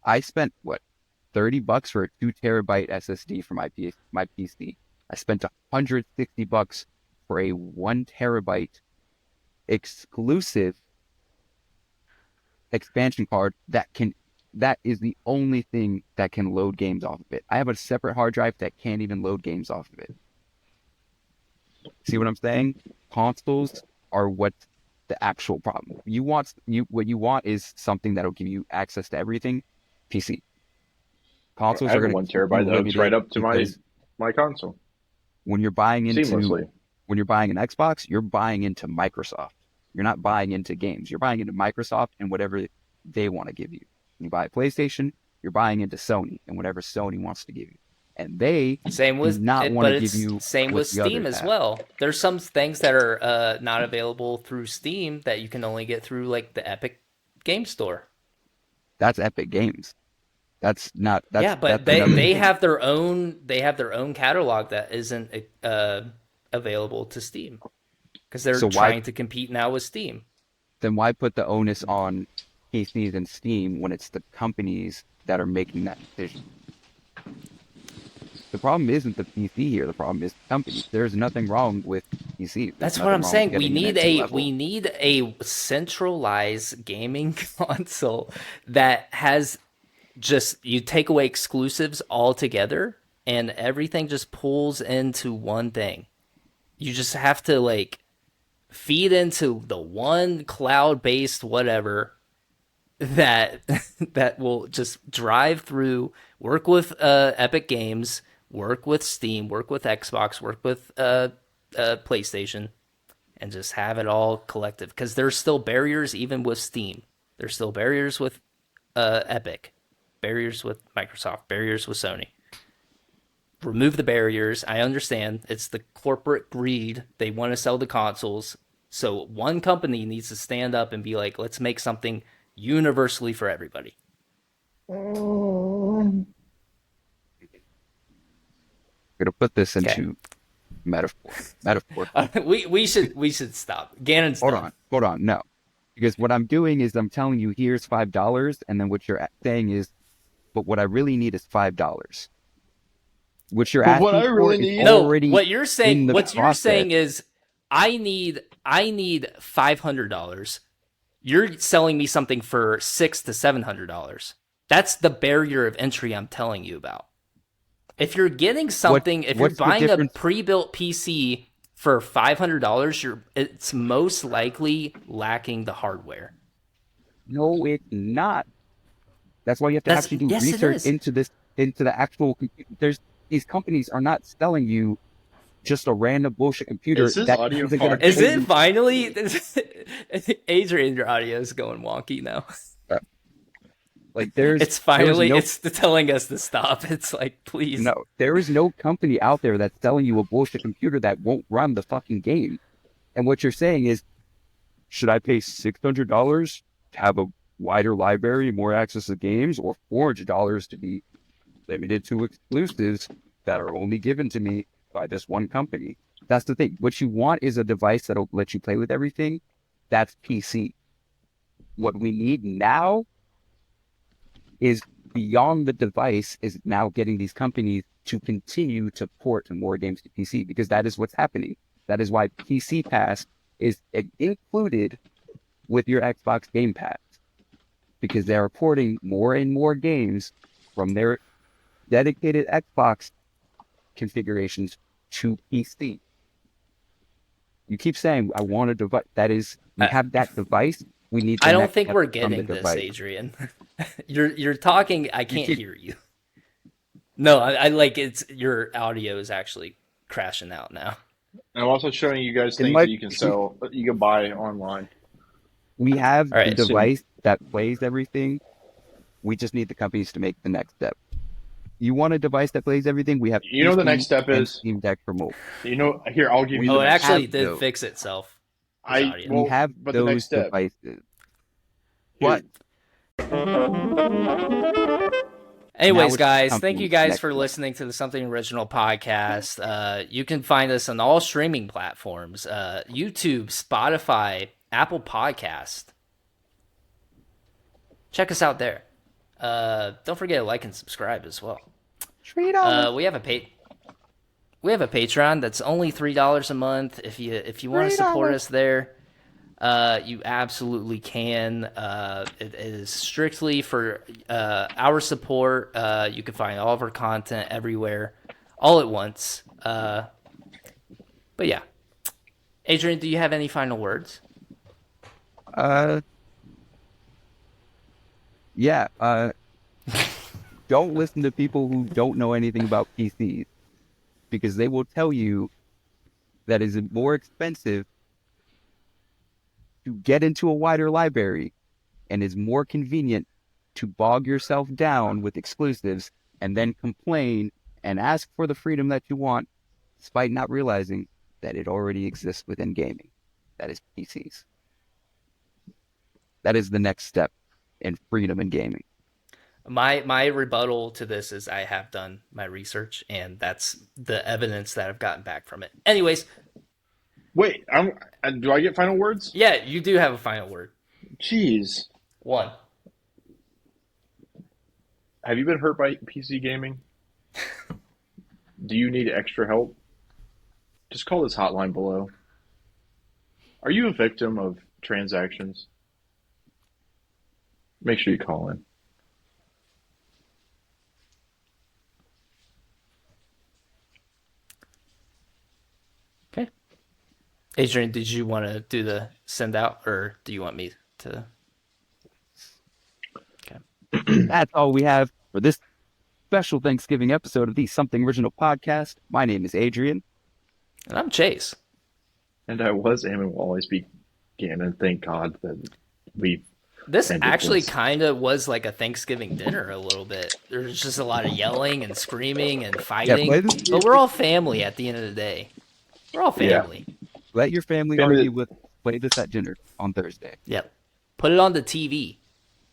B: I spent what, 30 bucks for a 2 terabyte SSD for my PC. I spent 160 bucks for a 1 terabyte exclusive expansion card that is the only thing that can load games off of it. I have a separate hard drive that can't even load games off of it. See what I'm saying? Consoles are what the actual problem. What you want is something that'll give you access to everything. PC.
C: I
B: Consoles are
C: have a
B: going
C: one
B: to keep you
C: terabyte that hooks right
B: limited
C: up to
B: because
C: my console
B: when you're buying into
C: seamlessly.
B: when you're buying an Xbox, you're buying into Microsoft. You're not buying into games. You're buying into Microsoft and whatever they want to give you. When you buy a PlayStation, you're buying into Sony and whatever Sony wants to give you. And they
A: Same
B: do
A: with
B: not
A: it,
B: want
A: but
B: to give
A: it's
B: you
A: same
B: what
A: with
B: the
A: Steam
B: others
A: as
B: have.
A: well. There's some things that are not available through Steam that you can only get through like the Epic Game Store.
B: That's Epic Games. That's not
A: Yeah, but
B: that's another
A: they
B: thing.
A: have their own catalog that isn't available to Steam because they're
B: So why
A: trying to compete now with Steam.
B: then why put the onus on PCs and Steam when it's the companies that are making that decision? The problem isn't the PC here. The problem is the companies. There's nothing wrong with PC. There's
A: That's what I'm
B: nothing wrong with
A: saying. We
B: getting an
A: need
B: entry
A: a
B: level.
A: centralized gaming console that has just you take away exclusives altogether and everything just pulls into one thing. You just have to like feed into the one cloud-based whatever that that will just drive through, work with Epic Games, work with Steam, work with Xbox, work with PlayStation, and just have it all collective. Because there's still barriers even with Steam. There's still barriers with Epic, barriers with Microsoft, barriers with Sony. Remove the barriers. I understand it's the corporate greed. They want to sell the consoles. So one company needs to stand up and be like, let's make something universally for everybody.
B: We're gonna put this
A: Okay.
B: into metaphor. Metaphor.
A: We should stop. Gannon's done.
B: Hold on. No, because what I'm doing is I'm telling you here's $5, and then what you're saying is, but what I really need is $5. What you're
C: But what
B: asking
C: I
B: for
C: really
B: is
C: need-
A: No,
B: already
A: what you're saying
B: in the
A: what you're
B: process.
A: saying is I need $500. You're selling me something for $600 to $700. That's the barrier of entry I'm telling you about. If you're getting something, if you're
B: what's the
A: buying a
B: difference?
A: pre-built PC for $500, it's most likely lacking the hardware.
B: No, it's not. That's why you have to
A: That's
B: actually do
A: yes, it
B: research
A: is.
B: into the actual. These companies are not selling you just a random bullshit computer
C: Is this
B: that
C: audio
B: isn't gonna
C: fine?
A: Is
B: pay
A: it
B: you-
A: finally? Adrian, your audio is going wonky now.
B: Like there's
A: It's finally
B: no,
A: it's telling us to stop. It's like, please.
B: no, there is no company out there that's selling you a bullshit computer that won't run the fucking game. And what you're saying is, should I pay $600 to have a wider library, more access to games, or $400 to be limited to exclusives that are only given to me by this one company? That's the thing. What you want is a device that'll let you play with everything. That's PC. What we need now is beyond the device is now getting these companies to continue to port more games to PC, because that is what's happening. That is why PC Pass is included with your Xbox Game Pass, because they are porting more and more games from their dedicated Xbox configurations to PC. You keep saying, I want a device. That is, we have that device. We need the
A: I don't
B: next
A: think
B: step
A: we're
B: from the
A: getting this,
B: device.
A: Adrian. You're talking. I can't
B: keep-
A: hear you. No, I like it's your audio is actually crashing out now.
C: I'm also showing you guys
B: It
C: things
B: might-
C: that you can sell, you can buy online.
B: We have
A: All right,
B: the
A: so-
B: device that plays everything. We just need the companies to make the next step. You want a device that plays everything? We have.
C: You know what the
B: PC
C: next step
B: and
C: is?
B: Steam Deck for mobile.
C: You know, here I'll give you
A: Oh,
C: the
A: it
C: next
A: actually
B: have
A: did
B: those.
A: fix itself.
C: I
A: audio.
C: well,
B: We have
C: but the next
B: those
C: step.
B: devices.
C: Here-
A: Anyways,
B: it's
A: guys,
B: something
A: thank you guys
B: next
A: for
B: step.
A: listening to the Something Original podcast. You can find us on all streaming platforms: YouTube, Spotify, Apple Podcast. Check us out there. Don't forget to like and subscribe as well. We have a Patreon that's only $3 a month. If you want to support us there, you absolutely can. It is strictly for our support. You can find all of our content everywhere, all at once. But yeah, Adrian, do you have any final words?
B: Yeah. Don't listen to people who don't know anything about PCs, because they will tell you that is more expensive to get into a wider library and is more convenient to bog yourself down with exclusives and then complain and ask for the freedom that you want, despite not realizing that it already exists within gaming. That is PCs. That is the next step in freedom in gaming.
A: My rebuttal to this is I have done my research, and that's the evidence that I've gotten back from it. Anyways,
C: Wait, do I get final words?
A: yeah, you do have a final word.
C: Jeez,
A: One.
C: have you been hurt by PC gaming? Do you need extra help? Just call this hotline below. Are you a victim of transactions? Make sure you call in.
A: Okay. Adrian, did you want to do the send out, or do you want me to? Okay.
B: That's all we have for this special Thanksgiving episode of the Something Original podcast. My name is Adrian.
A: And I'm Chase.
C: And I was and will always be Gannon. Thank God that we.
A: This
C: ended
A: actually
C: this.
A: kind of was like a Thanksgiving dinner a little bit. There's just a lot of yelling and screaming and fighting.
B: play this-
A: But we're all family at the end of the day. We're all
C: Yeah.
A: family.
B: Let your family argue with play this at dinner on Thursday.
A: Yep. Put it on the TV.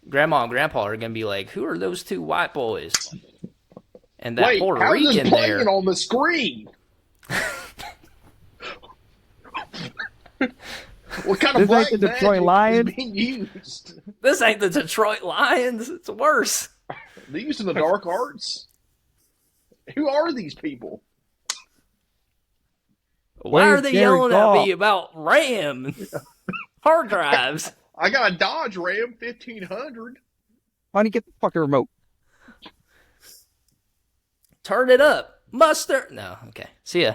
A: Grandma and Grandpa are going to be like, who are those two white boys? And that
C: Wait,
A: Puerto
C: how's this
A: Rican
C: playing
A: there.
C: on the screen? What kind of
B: This ain't
C: black
B: the Detroit
C: magic
B: Lions.
C: is being used?
A: This ain't the Detroit Lions. It's worse.
C: They used in the dark arts? Who are these people?
A: Why
B: Where's
A: are they
B: Jared
A: yelling at
B: Goff?
A: me about RAM and hard drives?
C: I got a Dodge Ram 1500.
B: Honey, get the fucking remote.
A: Turn it up. Mustard. No. Okay. See ya.